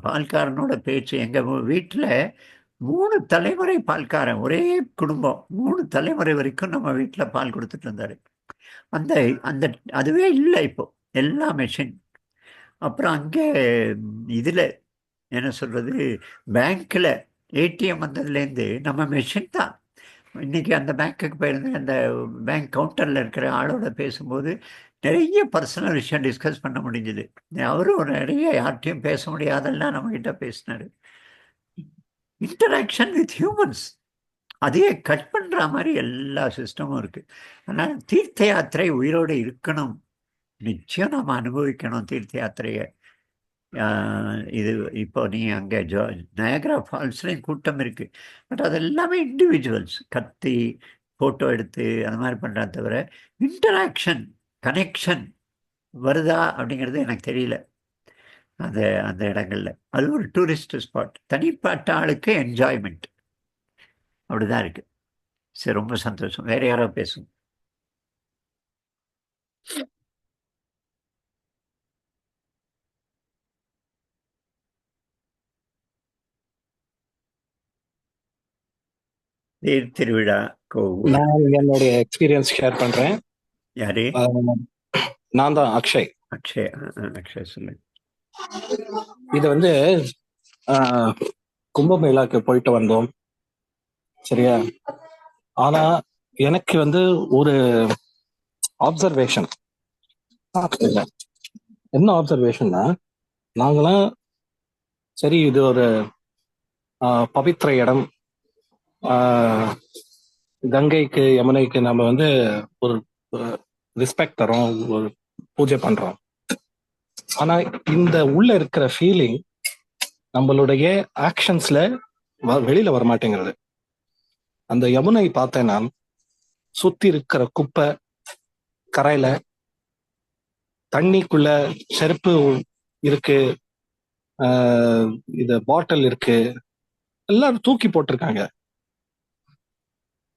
பால்காரனோட பேச்சு எங்கள் வீட்டில் 3 தலைமுறை பால்காரன், ஒரே குடும்பம், 3 தலைமுறை வரைக்கும் நம்ம வீட்டில் பால் கொடுத்துட்டு இருந்தாரு. அந்த அந்த அதுவே இல்லை இப்போ. எல்லாம் மெஷின். அப்புறம் அங்கே இதில் என்ன சொல்கிறது, பேங்க்கில் ஏடிஎம் வந்ததுலேருந்து நம்ம மெஷின் தான். இன்னைக்கு அந்த பேங்க்குக்கு போயிருந்தேன். அந்த பேங்க் கவுண்டரில் இருக்கிற ஆளோட பேசும்போது நிறைய பர்சனல் விஷயம் டிஸ்கஸ் பண்ண முடிஞ்சுது. அவரும் நிறைய யார்கிட்டையும் பேச முடியாதெல்லாம் நம்மக்கிட்ட பேசினாரு. இன்டராக்ஷன் வித் ஹியூமன்ஸ் அதையே கட் பண்ணுற மாதிரி எல்லா சிஸ்டமும் இருக்குது. அதனால் தீர்த்த யாத்திரை உயிரோடு இருக்கணும். நிச்சயம் நாம் அனுபவிக்கணும் தீர்த்த யாத்திரையை. இது இப்போ நீ அங்கே நயக்ரா ஃபால்ஸ்லையும் கூட்டம் இருக்குது. பட் அது எல்லாமே இண்டிவிஜுவல்ஸ் கத்தி ஃபோட்டோ எடுத்து அந்த மாதிரி பண்ணுறா தவிர இன்டராக்ஷன், கனெக்ஷன் வருதா அப்படிங்கிறது எனக்கு தெரியல. அந்த அந்த இடங்கள்ல அது ஒரு டூரிஸ்ட் ஸ்பாட். தனிப்பட்ட ஆளுக்கு என்ஜாய்மெண்ட் அப்படிதான் இருக்கு. சரி, ரொம்ப சந்தோஷம். வேற யாரோ பேசுங்க. தேர் திருவிழா கோவில். நான் என்னுடைய எக்ஸ்பீரியன்ஸ் ஷேர் பண்றேன். யாரு? நான் தான் அக்ஷய். அக்ஷய். அக்ஷய் சொல்லுங்க. இது வந்து கும்பமேளாக்கு போயிட்டு வந்தோம், சரியா? ஆனா எனக்கு வந்து ஒரு ஆப்சர்வேஷன். என்ன ஆப்சர்வேஷன்னா, நாங்களாம் சரி இது ஒரு பவித்திர இடம், கங்கைக்கு யமுனைக்கு நம்ம வந்து ஒரு ரெஸ்பெக்ட் தரோம், ஒரு பூஜை பண்றோம். ஆனா இந்த உள்ள இருக்கிற ஃபீலிங் நம்மளுடைய ஆக்ஷன்ஸ்ல வெளியில வரமாட்டேங்கிறது. அந்த யமுனை பார்த்தேன்னா சுத்தி இருக்கிற குப்பை, கரையில தண்ணிக்குள்ள செருப்பு இருக்கு, இது பாட்டில் இருக்கு, எல்லாரும் தூக்கி போட்டிருக்காங்க.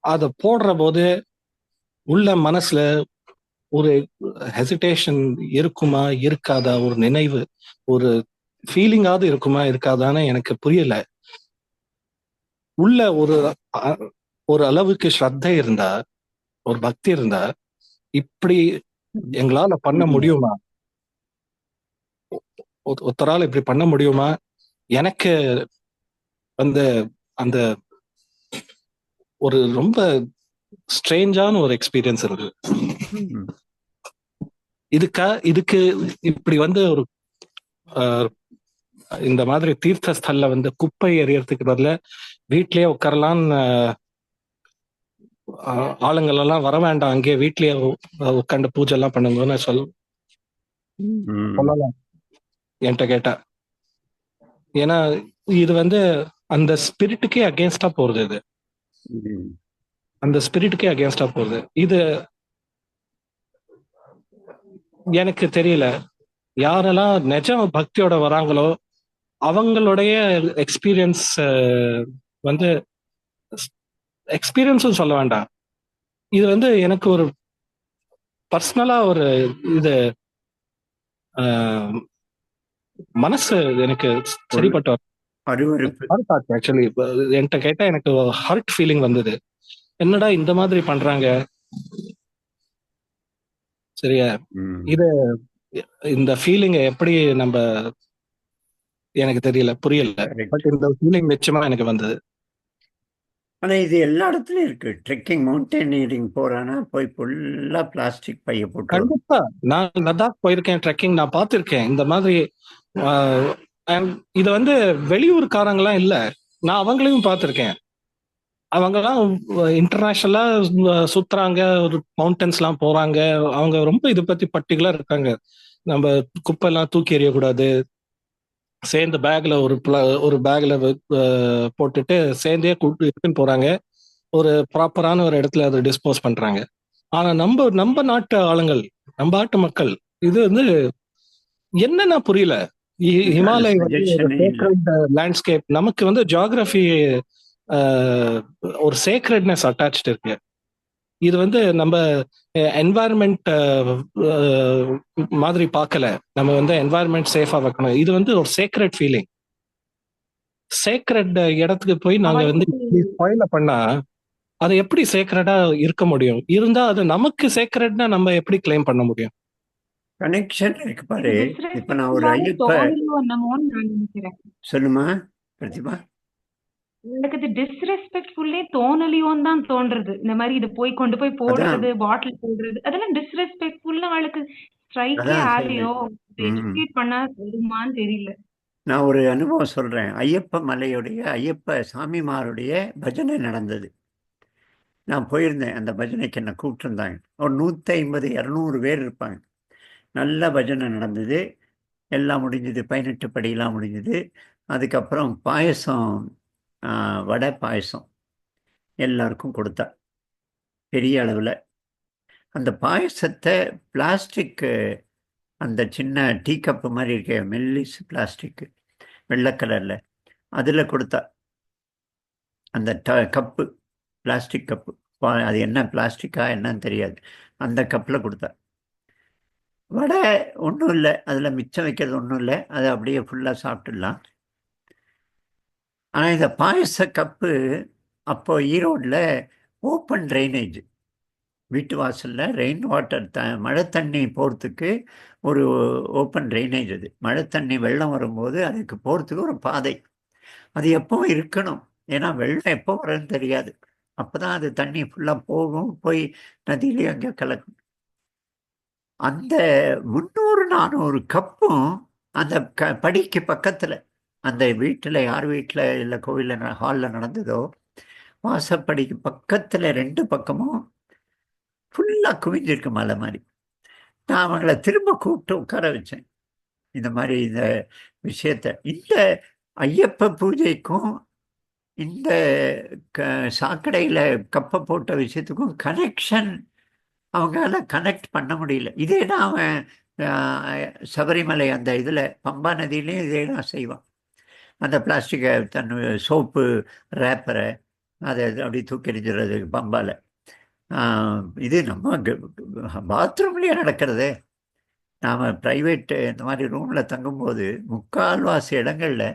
அத போடுற போது உள்ள மனசுல ஒரு ஹெசிடேஷன் இருக்குமா இருக்காதா, ஒரு நினைவு, ஒரு ஃபீலிங்காவது இருக்குமா இருக்காதான்னு எனக்கு புரியல. உள்ள ஒரு அளவுக்கு ஸ்ரத்தை இருந்தா, ஒரு பக்தி இருந்தா இப்படி எங்களால பண்ண முடியுமா? ஒருத்தரால இப்படி பண்ண முடியுமா? எனக்கு வந்து அந்த ஒரு ரொம்ப ஸ்ட்ரேஞ்சான ஒரு எக்ஸ்பீரியன்ஸ் இருக்கு. இதுக்கு இப்படி வந்து ஒரு இந்த மாதிரி தீர்த்த ஸ்தல்ல வந்து குப்பை எறியறதுக்கு பதிலா வீட்லயே உட்காரலான்னு ஆளுங்கள் எல்லாம் வர வேண்டாம், அங்கேயே வீட்லயே உட்காந்து பூஜை எல்லாம் பண்ணுங்கன்னு ம். சொல்லலாம் என்கிட்ட கேட்டா. ஏன்னா இது வந்து அந்த ஸ்பிரிட்டுக்கே அகேன்ஸ்டா போறது. இது ம். அந்த ஸ்பிரிட்டுக்கே அகேன்ஸ்டா போறது. இது எனக்கு தெரியல. யாரெல்லாம் நிஜ பக்தியோட வராங்களோ அவங்களுடைய எக்ஸ்பீரியன்ஸ் வந்து எக்ஸ்பீரியன்ஸும் சொல்ல வேண்டாம். இது வந்து எனக்கு ஒரு பர்சனலா ஒரு இது அஹ், மனசு எனக்கு ஒரு சரிப்பட்ட அருவருப்பு. ஹர்ட் ஆச்சு. ஆக்சுவலி என்கிட்ட கேட்டா எனக்கு ஹர்ட் ஃபீலிங் வந்தது. என்னடா இந்த மாதிரி பண்றாங்க. சரியா? ம். இது இந்த ஃபீலிங் எப்படி நம்ம எனக்கு தெரியல, புரியல. கரெக்ட். பட் இந்த ஃபீலிங் நிச்சயமா எனக்கு வந்தது. ஆனா இது எல்லா இடத்துலயும் இருக்கு. ட்ரெக்கிங் மவுண்டனியரிங் போறானா போய் ஃபுல்லா பிளாஸ்டிக் பைய போட்டு வரும். கண்டிப்பா நான் லடாக் போயிருக்கேன், ட்ரெக்கிங் நான் பார்த்திருக்கேன் இந்த மாதிரி. ஆஹ், and இது வந்து வெளியூர்காரங்களாம் இல்ல, நான் அவங்களையும் பார்த்திருக்கேன். அவங்கெல்லாம் இன்டர்நேஷனலா சுத்துறாங்க, ஒரு மவுண்டன்ஸ் எல்லாம் போறாங்க. அவங்க ரொம்ப இதை பத்தி பர்டிகுலர் இருக்காங்க. நம்ம குப்பை எல்லாம் தூக்கி எறியக்கூடாது, சேர்ந்து பேக்ல ஒரு பேக்ல போட்டுட்டு சேர்ந்தே கூட்டு எடுத்துன்னு போறாங்க. ஒரு ப்ராப்பரான ஒரு இடத்துல அதை டிஸ்போஸ் பண்றாங்க. ஆனா நம்ம நம்ம நாட்டு ஆளுங்கள், நம்ம நாட்டு மக்கள், இது வந்து என்னன்னா புரியல. அந்த ஹிமாலய் வந்து ஒரு சஜஷனே இல்லை. Sacred landscape. நமக்கு வந்து ஜியாகிரபி ஒரு சேக்ரெட்னஸ் அட்டாச்ட் இருக்கு. இது வந்து நம்ம என்வாயர்மெண்ட் மாதிரி பார்க்கல. நம்ம வந்து என்வாயர்மெண்ட் சேஃபா வைக்கணும். இது வந்து ஒரு சேக்ரெட் ஃபீலிங். சேக்ரெட் இடத்துக்கு போய் நாங்க வந்து அவளுக்கு ஸ்பாயில பண்ணா அது எப்படி சேக்ரெடா இருக்க முடியும்? இருந்தா அது நமக்கு சேக்ரெட்னா நம்ம எப்படி கிளைம் பண்ண முடியும்? கனெக்ஷன் இருக்கு இது பாரு. இப்ப நான் ஒரு டிஸ்ரெஸ்பெக்ட்ஃபுல்லாவே ஐயப்ப தோணலையோ என்னமோன்னு நான் நினைக்கிறேன். சொல்லுமா பிரதிபா. எனக்கு இது டிஸ்ரெஸ்பெக்ட்ஃபுல்லே தோணலையோன்னு தான் தோன்றது. இந்த மாதிரி இது போய் கொண்டு போய் அதான் போடுறது, பாட்டில் போடுறது, அதெல்லாம் டிஸ்ரெஸ்பெக்ட்ஃபுல்லா அவளுக்கு ஸ்ட்ரைக்கே அதான் சொல்றேன். ஆகலையோ, ம். எஜுகேட் பண்ணா வருமான்னு தெரியல. நான் ஒரு அனுபவம் சொல்றேன். ஐயப்ப மலையுடைய ஐயப்ப சாமிமாருடைய பஜனை நடந்தது. நான் போயிருந்தேன். அந்த பஜனைக்கு என்னை கூப்பிட்டுருந்தாங்க. ஒரு 150 200 பேர் இருப்பாங்க. நல்ல பஜனை நடந்தது. எல்லாம் முடிஞ்சது. 18 படியெல்லாம் முடிஞ்சது. அதுக்கப்புறம் பாயசம், வடை பாயசம் எல்லாருக்கும் கொடுத்தா பெரிய அளவில். அந்த பாயசத்தை பிளாஸ்டிக், அந்த சின்ன டீ கப்பு மாதிரி இருக்க மெல்லிஸ் பிளாஸ்டிக் வெள்ளை கலரில் அதில் கொடுத்தா. அந்த கப்பு பிளாஸ்டிக் கப்பு, அது என்ன பிளாஸ்டிக்கா என்னன்னு தெரியாது. அந்த கப்பில் கொடுத்தா. வடை ஒன்றும் இல்லை, அதில் மிச்சம் வைக்கிறது ஒன்றும் இல்லை, அதை அப்படியே ஃபுல்லாக சாப்பிட்டுடலாம். ஆனால் இந்த பாயச கப்பு அப்போ ஈரோடில் ஓப்பன் ட்ரைனேஜ், வீட்டு வாசலில் ரெயின் வாட்டர் மழை தண்ணி போகிறதுக்கு ஒரு ஓப்பன் ட்ரைனேஜ். அது மழை தண்ணி வெள்ளம் வரும்போது அதுக்கு போகிறதுக்கு ஒரு பாதை. அது எப்பவும் இருக்கணும். ஏன்னா வெள்ளம் எப்போ வரும்னு தெரியாது. அப்போ தான் அது தண்ணி ஃபுல்லாக போகும், போய் நதியிலே அங்கே கலக்கும். அந்த 300 400 கப்பும் அந்த படிக்கு பக்கத்தில், அந்த வீட்டில் யார் வீட்டில் இல்லை கோவிலில் ஹாலில் நடந்ததோ, வாசப்படிக்கு பக்கத்தில் 2 பக்கமும் ஃபுல்லாக குவிஞ்சிருக்கு மலை மாதிரி. நான் அவங்கள திரும்ப கூப்பிட்டு உட்கார வச்சேன். இந்த மாதிரி இந்த விஷயத்த, இந்த ஐயப்ப பூஜைக்கும் இந்த சாக்கடையில் கப்பை போட்ட விஷயத்துக்கும் கனெக்ஷன் அவங்களால கனெக்ட் பண்ண முடியல. இதே தான் அவன் சபரிமலை அந்த இதில் பம்பா நதியிலையும் இதே தான் செய்வான். அந்த பிளாஸ்டிக்கை தன் சோப்பு ரேப்பரை அதை அப்படி தூக்கி எறிஞ்சிடுறது பம்பாவில். இது நம்ம பாத்ரூம்லேயே நடக்கிறது. நாம் ப்ரைவேட்டு இந்த மாதிரி ரூமில் தங்கும்போது முக்கால்வாசி இடங்களில்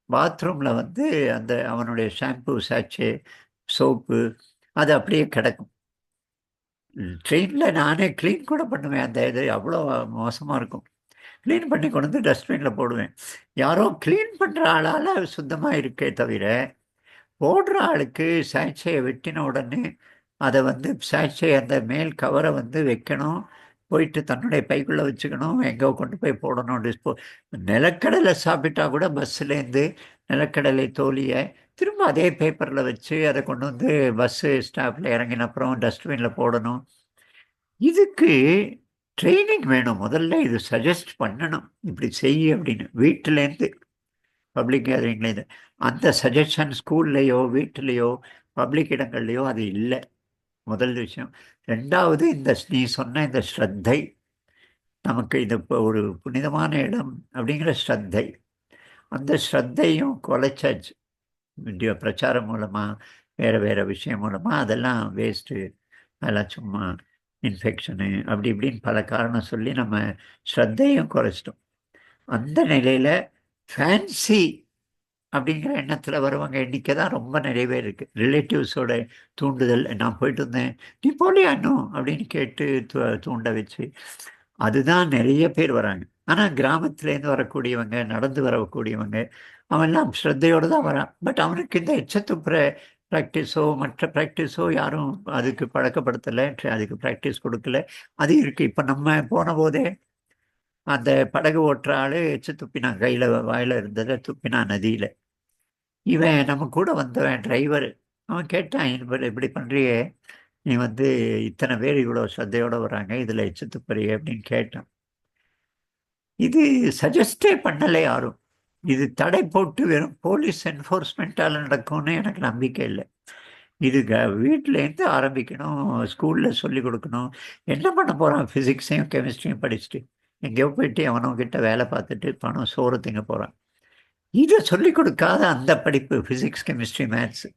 பாத்ரூமில் வந்து அந்த அவனுடைய ஷாம்பு சாச்சு சோப்பு அது அப்படியே கிடக்கும். ட்ரெயினில் நானே க்ளீன் கூட பண்ணுவேன். அந்த இது அவ்வளோ மோசமாக இருக்கும். க்ளீன் பண்ணி கொண்டு வந்து டஸ்ட்பினில் போடுவேன். யாரோ க்ளீன் பண்ணுற ஆளால் சுத்தமாக இருக்கே தவிர, போடுற ஆளுக்கு சாட்சியை வெட்டின உடனே அதை வந்து சாட்சியை அந்த மேல் கவரை வந்து வைக்கணும், போயிட்டு தன்னுடைய பைக்குள்ளே வச்சுக்கணும், எங்கே கொண்டு போய் போடணும். நிலக்கடலை சாப்பிட்டா கூட பஸ்ஸுலேருந்து நிலக்கடலை தோலியை திரும்ப அதே பேப்பரில் வச்சு அதை கொண்டு வந்து பஸ்ஸு ஸ்டாப்பில் இறங்கின அப்புறம் டஸ்ட்பினில் போடணும். இதுக்கு ட்ரைனிங் வேணும். முதல்ல இது சஜஸ்ட் பண்ணணும், இப்படி செய் அப்படின்னு வீட்டிலேருந்து, பப்ளிக் கேதரிங்லேருந்து. அந்த சஜஷன் ஸ்கூல்லையோ வீட்டிலையோ பப்ளிக் இடங்கள்லையோ அது இல்லை, முதல் விஷயம். ரெண்டாவது, நீ சொன்ன இந்த ஸ்ரத்தை, நமக்கு இது இப்போ ஒரு புனிதமான இடம் அப்படிங்கிற ஸ்ரத்தை, அந்த ஸ்ரத்தையும் குலைச்சாச்சு. பிரச்சாரம் மூலமாக, வேறு வேறு விஷயம் மூலமாக, அதெல்லாம் வேஸ்ட்டு, அதெல்லாம் சும்மா இன்ஃபெக்ஷனு அப்படி இப்படின்னு பல காரணம் சொல்லி நம்ம ஸ்ரத்தையும் குறைச்சிட்டோம். அந்த நிலையில் ஃபேன்சி அப்படிங்கிற எண்ணத்தில் வருவாங்க எண்ணிக்கை தான் ரொம்ப நிறைய பேர் இருக்குது. ரிலேட்டிவ்ஸோட தூண்டுதல், நான் போயிட்டு இருந்தேன் நீ போலியா இன்னும் அப்படின்னு கேட்டு தூண்ட வச்சு, அதுதான் நிறைய பேர் வராங்க. ஆனால் கிராமத்துலேருந்து வரக்கூடியவங்க, நடந்து வரக்கூடியவங்க, அவன்லாம் ஸ்ரத்தையோடு தான் வரான். பட் அவனுக்கு இந்த எச்சத்துப்புற ப்ராக்டிஸோ மற்ற ப்ராக்டிஸோ யாரும் அதுக்கு பழக்கப்படுத்தலை, அதுக்கு ப்ராக்டிஸ் கொடுக்கல. அது இருக்குது. இப்போ நம்ம போன போதே அந்த படகு ஓட்டுற ஆள் எச்சு துப்பினான், கையில் வாயில் இருந்ததை துப்பினான் நதியில். இவன் நம்ம கூட வந்தவன் டிரைவர், அவன் கேட்டான், இப்படி பண்ணுறியே, நீ இத்தனை பேர் இவ்வளோ ஸ்ரத்தையோடு வராங்க, இதில் எச்சு துப்புறியே அப்படின்னு கேட்டான். இது சஜஸ்டே பண்ணலை யாரும். இது தடை போட்டு வெறும் போலீஸ் என்ஃபோர்ஸ்மெண்ட்டால் நடக்கும்னு எனக்கு நம்பிக்கை இல்லை. இது வீட்டிலேருந்து ஆரம்பிக்கணும், ஸ்கூலில் சொல்லிக் கொடுக்கணும். என்ன பண்ண போகிறான், ஃபிசிக்ஸையும் கெமிஸ்ட்ரியும் படிச்சுட்டு எங்கேயோ போயிட்டு அவனவங்கிட்ட வேலை பார்த்துட்டு பணம் சோறு திங்க போகிறான். இதை சொல்லிக் கொடுக்காத அந்த படிப்பு, ஃபிசிக்ஸ் கெமிஸ்ட்ரி மேத்ஸ்,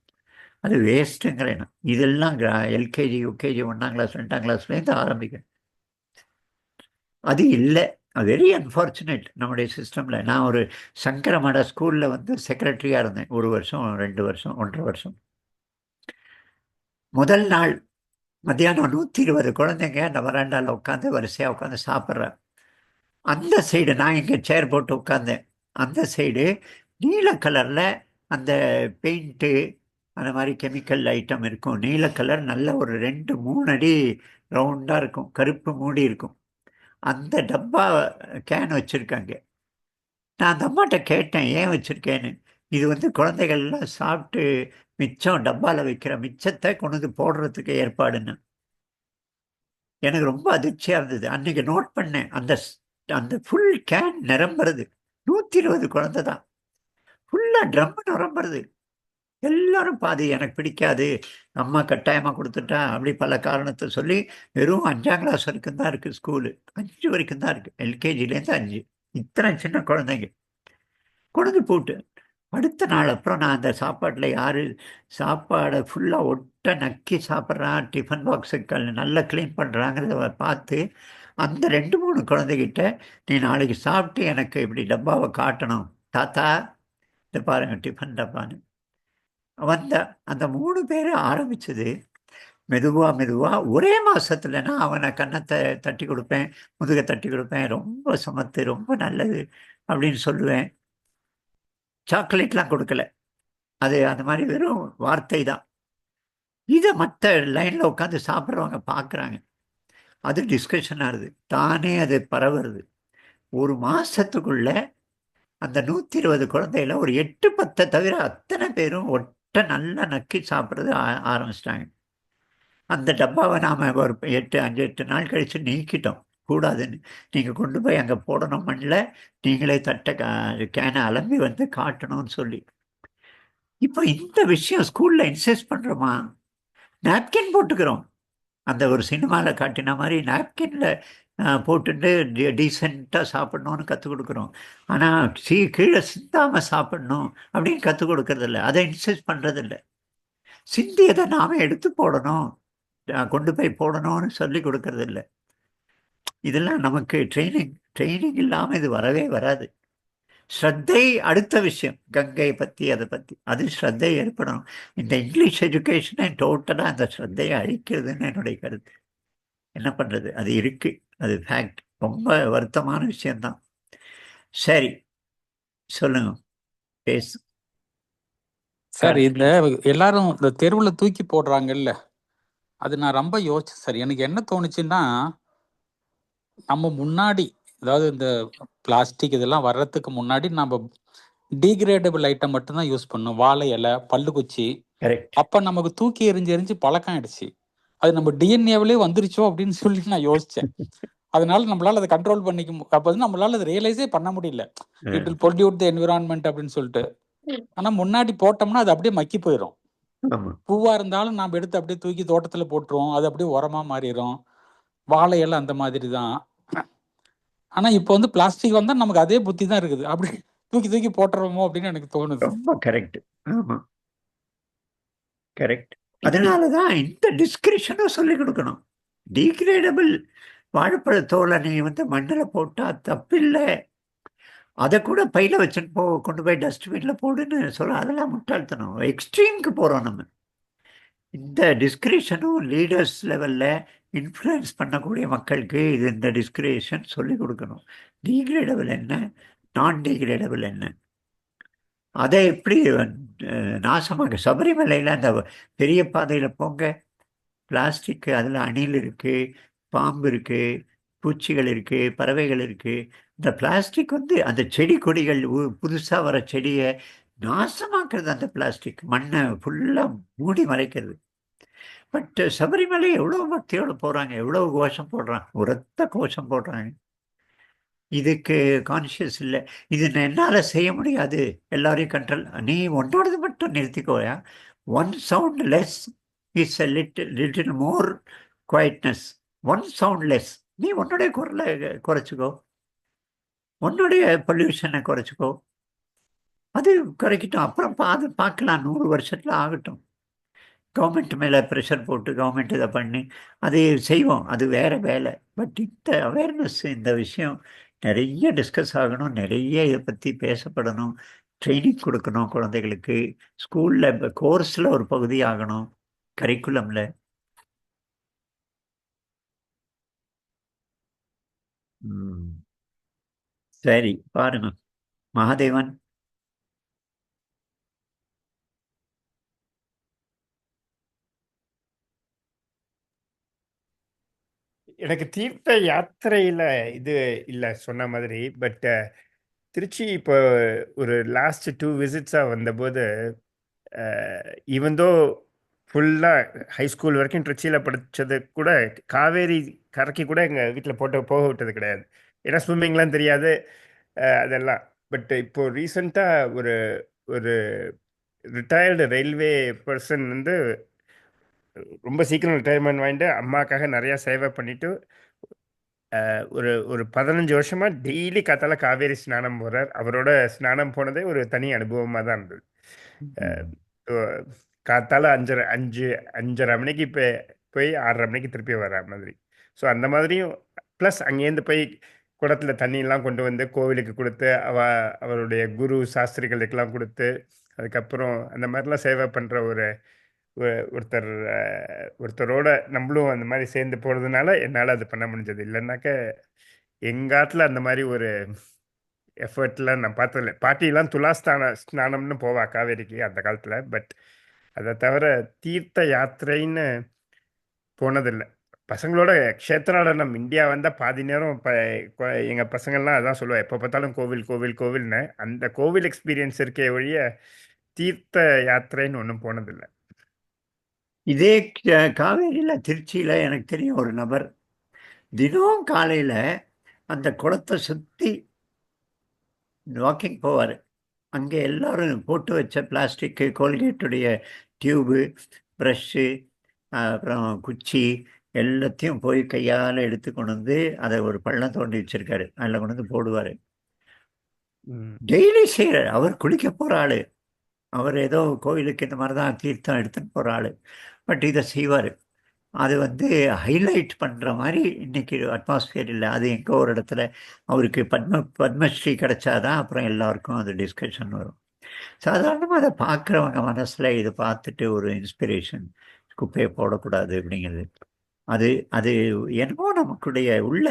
அது வேஸ்ட்டுங்கிறேன். இதெல்லாம் எல்கேஜி யூகேஜி 1ஆம் கிளாஸ் 2ஆம் கிளாஸ்லேருந்து ஆரம்பிக்கணும். அது இல்லை. வெரி அன்ஃபார்ச்சுனேட் நம்முடைய சிஸ்டமில். நான் ஒரு சங்கர மட ஸ்கூலில் செக்ரட்டரியாக இருந்தேன் 1 வருஷம் 2 வருஷம் 1.5 வருஷம். முதல் நாள் மத்தியானம் 120 குழந்தைங்க அந்த வராண்டாவில் உட்காந்து வரிசையாக உட்காந்து சாப்பிட்றேன். அந்த சைடு நான் இங்கே சேர் போட்டு உட்காந்தேன். அந்த சைடு நீல கலரில் அந்த பெயிண்ட்டு அந்த மாதிரி கெமிக்கல் ஐட்டம் இருக்கும். நீல கலர், நல்ல ஒரு 2-3 அடி ரவுண்டாக இருக்கும், கருப்பு மூடி இருக்கும். அந்த டப்பா கேன் வச்சுருக்காங்க. நான் அந்த அம்மாட்ட கேட்டேன், ஏன் வச்சுருக்கேன்னு. இது குழந்தைகள்லாம் சாப்பிட்டு மிச்சம் டப்பாவில் வைக்கிற மிச்சத்தை கொண்டு போடுறதுக்கு ஏற்பாடுன்னு. எனக்கு ரொம்ப அதிர்ச்சியாக இருந்தது. அன்றைக்கி நோட் பண்ணேன், அந்த ஃபுல் கேன் நிரம்புறது 120 குழந்தை தான், ஃபுல்லாக ட்ரம் நிரம்புறது. எல்லாரும் பாதி எனக்கு பிடிக்காது, அம்மா கட்டாயமாக கொடுத்துட்டா அப்படி பல காரணத்தை சொல்லி வெறும் 5ஆம் கிளாஸ் வரைக்கும் தான் இருக்குது ஸ்கூலு. 5 வரைக்கும் தான் இருக்குது, எல்கேஜிலேருந்து 5. இத்தனை சின்ன குழந்தைங்க கொண்டு போட்டு. அடுத்த நாள் அப்புறம் நான் அந்த சாப்பாட்டில் யார் சாப்பாடை ஃபுல்லாக ஒட்ட நக்கி சாப்பிட்றான், டிஃபன் பாக்ஸுக்கு நல்லா க்ளீன் பண்ணுறாங்கிறத பார்த்து அந்த 2-3 குழந்தைகிட்ட, நீ நாளைக்கு சாப்பிட்டு எனக்கு இப்படி டப்பாவை காட்டணும் தாத்தா, இதை பாருங்கள் டிஃபன் டப்பான்னு. அந்த 3 பேர் ஆரம்பித்தது மெதுவாக ஒரே மாதத்தில் நான் அவனை கன்னத்தை தட்டி கொடுப்பேன், முதுகை தட்டி கொடுப்பேன், ரொம்ப சமத்து, ரொம்ப நல்லது அப்படின்னு சொல்லுவேன். சாக்லேட்லாம் கொடுக்கல, அது அந்த மாதிரி வெறும் வார்த்தை தான். இதை மற்ற லைனில் உட்காந்து சாப்பிட்றவங்க பார்க்குறாங்க, அது டிஸ்கஷன் ஆகுது, தானே அது பரவுறது. ஒரு மாதத்துக்குள்ள அந்த 120 குழந்தைகள ஒரு 8-10 தவிர அத்தனை பேரும் ஒட்ட நல்லா நக்கி சாப்பிட்றது ஆரம்பிச்சிட்டாங்க. அந்த டப்பாவை நாம் ஒரு 5-8 நாள் கழித்து நீக்கிட்டோம், கூடாதுன்னு. நீங்கள் கொண்டு போய் அங்கே போடணும் மண்ணில், நீங்களே கேனை அலம்பி காட்டணும்னு சொல்லி. இப்போ இந்த விஷயம் ஸ்கூலில் இன்சிஸ்ட் பண்ணுறோமா? நாப்கின் போட்டுக்கிறோம், அந்த ஒரு சினிமாவில் காட்டின மாதிரி நாப்கினில் போட்டுட்டு டீசெண்டாக சாப்பிட்ணுன்னு கற்றுக் கொடுக்குறோம். ஆனால் கீழே சிந்தாமல் சாப்பிட்ணும் அப்படின்னு கற்றுக் கொடுக்கறதில்ல, அதை இன்சிஸ்ட் பண்ணுறதில்ல. சிந்தியதை நாம் எடுத்து போடணும், கொண்டு போய் போடணும்னு சொல்லி கொடுக்கறதில்ல. இதெல்லாம் நமக்கு ட்ரைனிங் இல்லாமல் இது வரவே வராது. ஸ்ரத்தை அடுத்த விஷயம், கங்கையை பற்றி அதை பற்றி, அது ஸ்ரத்தை ஏற்படணும். இந்த இங்கிலீஷ் எஜுகேஷனை டோட்டலாக அந்த ஸ்ரத்தையை அழிக்கிறதுன்னு என்னுடைய கருத்து. என்ன பண்ணுறது, அது இருக்குது, அது ஃபேக்ட். ரொம்ப வருத்தமான விஷயந்தான். சரி, சொல்லுங்க, பேசு சார். இந்த எல்லாரும் இந்த தெருவில் தூக்கி போடுறாங்கல்ல, அது நான் ரொம்ப யோசிச்சேன் சார். எனக்கு என்ன தோணுச்சுன்னா, நம்ம முன்னாடி, அதாவது இந்த பிளாஸ்டிக் இதெல்லாம் வர்றதுக்கு முன்னாடி நம்ம டீக்ரேடபிள் ஐட்டம் மட்டும்தான் யூஸ் பண்ணோம். வாழை இலை, பல்லுக்குச்சி. அப்ப நமக்கு தூக்கி எறிஞ்சு பழக்கம் ஆயிடுச்சு. அது நம்ம டிஎன்ஏவிலே வந்துருச்சோ அப்படின்னு சொல்லி நான் யோசிச்சேன். அதனால நம்மளால அதை கண்ட்ரோல் பண்ணிக்க அப்போ வந்து நம்மளால அதை ரியலைஸே பண்ண முடியல. It will pollute the environment அப்படின்னு சொல்லிட்டு. ஆனால் முன்னாடி போட்டோம்னா அது அப்படியே மக்கி போயிடும். ஆமா. பூவா இருந்தாலும் நாம் எடுத்து அப்படியே தூக்கி தோட்டத்துல போட்டுருவோம், அது அப்படியே உரமா மாறிடும். வாழையெல்லாம் அந்த மாதிரி தான். ஆனா இப்போ வந்து பிளாஸ்டிக் வந்தா நமக்கு அதே புத்தி தான் இருக்குது, அப்படி தூக்கி தூக்கி போட்டுறோமோ அப்படின்னு எனக்கு தோணுது. ரொம்ப கரெக்ட். ஆமா, கரெக்ட். அதனால தான் இந்த டிஸ்கிரிப்ஷனும் சொல்லிக் கொடுக்கணும். டீக்ரேடபிள் வாழைப்பழ தோலை நீ வந்து மண்ணில் போட்டால் தப்பில்லை, அதை கூட பையில வச்சுட்டு கொண்டு போய் டஸ்ட்பினில் போடுன்னு சொல்ல, அதெல்லாம் முட்டாள்தனம். எக்ஸ்ட்ரீமுக்கு போகிறோம் நம்ம. இந்த டிஸ்கிரிப்ஷனும் லீடர்ஸ் லெவலில் இன்ஃப்ளூயன்ஸ் பண்ணக்கூடிய மக்களுக்கு இது இந்த டிஸ்கிரிப்ஷன் சொல்லிக் கொடுக்கணும். டீக்ரேடபிள் என்ன, நான் டீக்ரேடபிள் என்ன, அதை எப்படி நாசமாக. சபரிமலையில் அந்த பெரிய பாதையில் போங்க, பிளாஸ்டிக்கு, அதில் அணில் இருக்குது, பாம்பு இருக்குது, பூச்சிகள் இருக்குது, பறவைகள் இருக்குது. இந்த பிளாஸ்டிக் வந்து அந்த செடி கொடிகள் புதுசாக வர செடியை நாசமாக்குறது. அந்த பிளாஸ்டிக் மண்ணை ஃபுல்லாக மூடி மறைக்கிறது. பட் சபரிமலை எவ்வளோ பக்தியோடு போகிறாங்க, எவ்வளோ கோஷம் போடுறாங்க, உரத்த கோஷம் போடுறாங்க. இதுக்கு கான்ஷியஸ் இல்லை. இது என்னால் செய்ய முடியாது, எல்லாரையும் கண்ட்ரோல். நீ ஒன்றோடது மட்டும் நிறுத்திக்கோயா. One sound less is a little more quietness. One sound less. நீ உன்னுடைய குரலை குறைச்சிக்கோ, உன்னுடைய பொல்யூஷனை குறைச்சிக்கோ. அது குறைக்கட்டும், அப்புறம் அது பார்க்கலாம், 100 வருஷத்தில் ஆகட்டும். கவர்மெண்ட் மேலே ப்ரெஷர் போட்டு கவர்மெண்ட் இதை பண்ணி அது செய்வோம், அது வேறு வேலை. பட் இந்த அவேர்னஸ், இந்த விஷயம் நிறைய டிஸ்கஸ் ஆகணும், நிறைய இதை பற்றி பேசப்படணும், ட்ரைனிங் கொடுக்கணும் குழந்தைகளுக்கு, ஸ்கூலில் கோர்ஸில் ஒரு பகுதி ஆகணும், கரிக்குலமில். சரி, பாருங்க மகாதேவன். எனக்கு தீர்த்த யாத்திரையில இது இல்ல சொன்ன மாதிரி. பட் திருச்சி இப்போ ஒரு லாஸ்ட் 2 விசிட்ஸா வந்தபோது, ஈவன் தோ ஃபுல்லா ஹை ஸ்கூல் வரைக்கும் திருச்சியில படிச்சது கூட, காவேரி கரைக்கு கூட எங்க வீட்ல போக விட்டது கிடையாது. ஏன்னா ஸ்விம்மிங்லாம் தெரியாது. அதெல்லாம். பட் இப்போ ரீசென்ட்டா ஒரு ஒரு ரிட்டயர்டு ரயில்வே பெர்சன் வந்து ரொம்ப சீக்கிரம் ரிட்டயர்மெண்ட் வாங்கிட்டு அம்மாக்காக நிறையா சேவை பண்ணிட்டு ஒரு ஒரு 15 வருஷமா டெய்லி காத்தால காவேரி ஸ்நானம் போறார். அவரோட ஸ்நானம் போனதே ஒரு தனி அனுபவமா தான் இருந்தது. ஸோ காத்தால 5:30 மணிக்கு போய் 6:30 மணிக்கு திருப்பி வர மாதிரி. ஸோ அந்த மாதிரியும் ப்ளஸ் அங்கேருந்து போய் குடத்துல தண்ணியெல்லாம் கொண்டு வந்து கோவிலுக்கு கொடுத்து அவருடைய குரு சாஸ்திரிகளுக்கெல்லாம் கொடுத்து, அதுக்கப்புறம் அந்த மாதிரிலாம் சேவை பண்ணுற ஒருத்தரோட நம்மளும் அந்த மாதிரி சேர்ந்து போகிறதுனால என்னால் அது பண்ண முடிஞ்சது. இல்லைன்னாக்க எங்காட்டில் அந்த மாதிரி ஒரு எஃபர்ட்லாம் நான் பார்த்ததில்ல. பாட்டிலாம் ஸ்நானம்னு போவா காவேரிக்கு அந்த காலத்தில். பட் அதை தவிர தீர்த்த யாத்திரைன்னு போனதில்லை. பசங்களோட க்ஷேத்ராடனம் இந்தியா வந்தால் பாதி நேரம் எங்கள் பசங்கள்லாம் அதான் சொல்லுவேன், எப்போ பார்த்தாலும் கோவில் கோவில் கோவில்னு. அந்த கோவில் எக்ஸ்பீரியன்ஸ் இருக்கே ஒழிய தீர்த்த யாத்திரைன்னு ஒன்றும் போனதில்லை. இதே காவேரியில் திருச்சியில் எனக்கு தெரியும் ஒரு நபர், தினம் காலையில் அந்த குளத்தை சுற்றி வாக்கிங் போவார். அங்கே எல்லோரும் போட்டு வச்ச பிளாஸ்டிக்கு, கோல்கேட்டுடைய டியூபு, ப்ரஷ்ஷு, அப்புறம் குச்சி எல்லாத்தையும் போய் கையால் எடுத்து கொண்டு வந்து அதை ஒரு பள்ளம் தோண்டி வச்சுருக்காரு, அதில் கொண்டு வந்து போடுவார். டெய்லி செய்கிறார். அவர் குளிக்க போகிற ஆள், அவர் ஏதோ கோயிலுக்கு இந்த மாதிரி தான் தீர்த்தம் எடுத்துன்னு போகிற ஆள். பட் இதை செய்வார். அது வந்து ஹைலைட் பண்ணுற மாதிரி இன்றைக்கி அட்மாஸ்பியர் இல்லை. அது எங்கே ஒரு இடத்துல அவருக்கு பத்மஸ்ரீ கிடைச்சாதான் அப்புறம் எல்லாருக்கும் அது டிஸ்கஷன் வரும். சாதாரணமாக அதை பார்க்குறவங்க மனசில் இதை பார்த்துட்டு ஒரு இன்ஸ்பிரேஷன், குப்பையை போடக்கூடாது அப்படிங்கிறது. அது என்னமோ நமக்குடைய உள்ள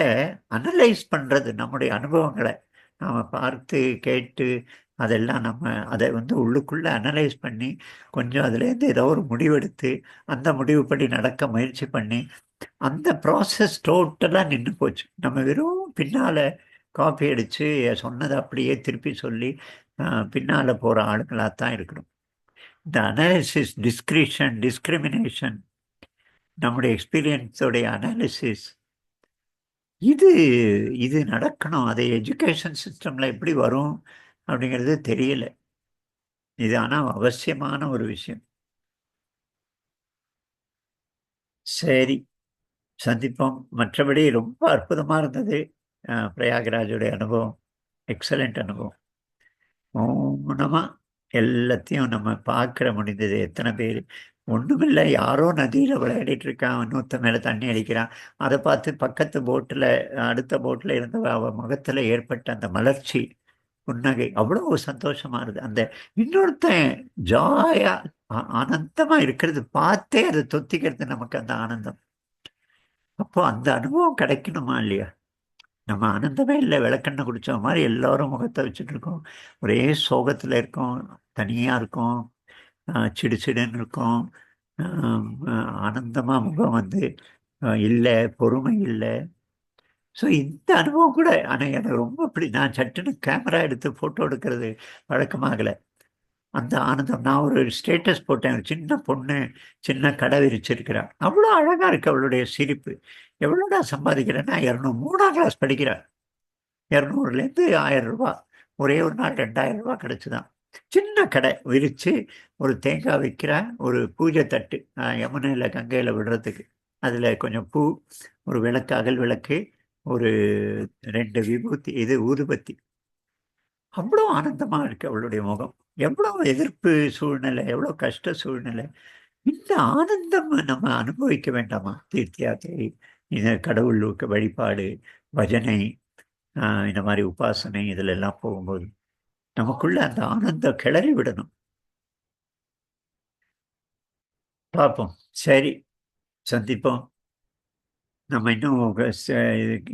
அனலைஸ் பண்ணுறது, நம்முடைய அனுபவங்களை நாம் பார்த்து கேட்டு அதெல்லாம் நம்ம அதை வந்து உள்ளுக்குள்ளே அனலைஸ் பண்ணி கொஞ்சம் அதுலேருந்து ஏதோ ஒரு முடிவெடுத்து அந்த முடிவுப்படி நடக்க முயற்சி பண்ணி அந்த ப்ராசஸ் டோட்டலாக நின்று போச்சு. நம்ம வெறும் பின்னால் காப்பி அடித்து சொன்னதை அப்படியே திருப்பி சொல்லி பின்னால் போகிற ஆளுங்களாக தான் இருக்கணும். இந்த அனாலிசிஸ், டிஸ்கிரிமினேஷன், நம்முடைய எக்ஸ்பீரியன்ஸோடைய அனாலிசிஸ், இது இது நடக்கணும். அது எஜுகேஷன் சிஸ்டம்ல எப்படி வரும் அப்படிங்கிறது தெரியல. இது ஆனா அவசியமான ஒரு விஷயம். சரி, சந்திப்போம். மற்றபடி ரொம்ப அற்புதமா இருந்தது. பிரயாகராஜுடைய அனுபவம் எக்ஸலண்ட் அனுபவம். மௌனமா எல்லாத்தையும் நம்ம பார்க்கிற முடிந்தது. எத்தனை பேர் ஒண்ணுமில்ல, யாரோ நதியில விளையாடிட்டு இருக்கான், இன்னொருத்தன் மேல தண்ணி அடிக்கிறான். அதை பார்த்து பக்கத்து போட்டுல, அடுத்த போட்ல இருந்த அவ முகத்துல ஏற்பட்ட அந்த மலர்ச்சி, புன்னகை அவ்வளவு சந்தோஷமா இருக்கு. அந்த இன்னொருத்தன் ஜாயா ஆனந்தமா இருக்கிறது பார்த்தே அதை தொத்திக்கிறது நமக்கு அந்த ஆனந்தம். அப்போ அந்த அனுபவம் கிடைக்கணுமா இல்லையா? நம்ம ஆனந்தமே இல்லை, விளக்கெண்ணெய் குடிச்ச மாதிரி எல்லாரும் முகத்தை வச்சுட்டு இருக்கோம். ஒரே சோகத்துல இருக்கோம், தனியா இருக்கோம், சிடு சிடுன்னு இருக்கோம். ஆனந்தமா முகம் வந்து இல்லை, பொறுமை இல்லை. ஸோ இந்த அனுபவம் கூட, ஆனால் எனக்கு ரொம்ப நான் சட்டுன்னு கேமரா எடுத்து ஃபோட்டோ எடுக்கிறது வழக்கமாகலை. அந்த ஆனந்தம், நான் ஒரு ஸ்டேட்டஸ் போட்டேன். ஒரு சின்ன பொண்ணு சின்ன கடை விரிச்சிருக்கிறாள், அவ்வளோ அழகா இருக்கு அவளுடைய சிரிப்பு. எவ்வளோடா சம்பாதிக்கிறேன்னா 3ஆம் கிளாஸ் படிக்கிறாள். 200லேருந்து 1000 ரூபா, ஒரே ஒரு நாள் 2000 ரூபா கிடச்சிதான். சின்ன கடை விரித்து ஒரு தேங்காய் விற்கிறேன், ஒரு பூஜை தட்டு யமுனையில் கங்கையில் விடுறதுக்கு, அதில் கொஞ்சம் பூ, ஒரு விளக்கு, அகல் விளக்கு, ஒரு 2 விபூதி, இது ஊதுபத்தி. அவ்வளோ ஆனந்தமாக இருக்கு அவளுடைய முகம். எவ்வளோ எதிர்ப்பு சூழ்நிலை, எவ்வளோ கஷ்ட சூழ்நிலை, இந்த ஆனந்தம் நம்ம அனுபவிக்க வேண்டாமா? தீர்த்த யாத்திரை, இந்த கடவுளுக்கு வழிபாடு, பஜனை, இந்த மாதிரி உபாசனை, இதுல எல்லாம் போகும்போது நமக்குள்ள அந்த ஆனந்தம் கிளறி விடணும். பார்ப்போம். சரி, சந்திப்போம். நம்ம இன்னும்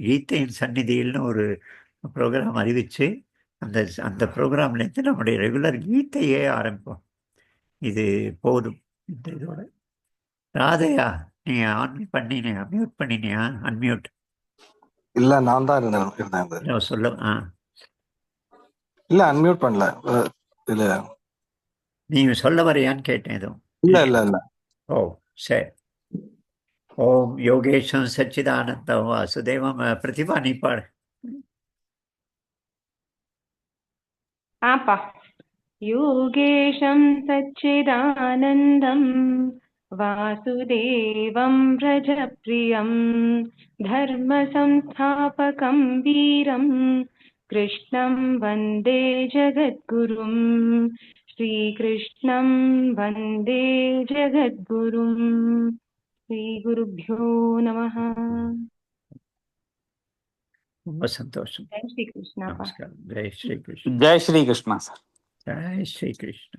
கீதையின் சந்நிதியில்னு ஒரு ப்ரோக்ராம் அறிவிச்சு, அந்த அந்த ப்ரோக்ராம்லேருந்து நம்முடைய ரெகுலர் கீதையே ஆரம்பிப்போம். இது போதும் இந்த இதோட. ராதையா, நீ ஆன் பண்ணினியா, மியூட் பண்ணினியா? அன்மியூட். இல்ல, நான் தான் இருந்தேன். சொல்ல இல்ல, அன்மியூட் பண்ணல. இல்ல, நீ சொல்ல வரையான்னு கேட்டேன் எதுவும். இல்ல இல்ல இல்ல. ஓ சரி. ஓம் யோகேஷம் சச்சிதானந்தம் வாசுதேவம். பிரதிபா, நீ பாடு. ஆப்பா. योगेशं सच्चिदानन्दं वासुदेवं व्रजप्रियं धर्मसंस्थापकं वीरं कृष्णं वन्दे जगद्गुरुं श्रीकृष्णं वन्दे जगद्गुरुं श्रीगुरुभ्यो नमः. ரொம்ப சந்தோஷம். जय श्री कृष्ण. நமஸ்காரம். ஜெய் ஸ்ரீ கிருஷ்ண. ஜெய் ஸ்ரீ கிருஷ்ணா சார். ஜெய் ஸ்ரீ கிருஷ்ண.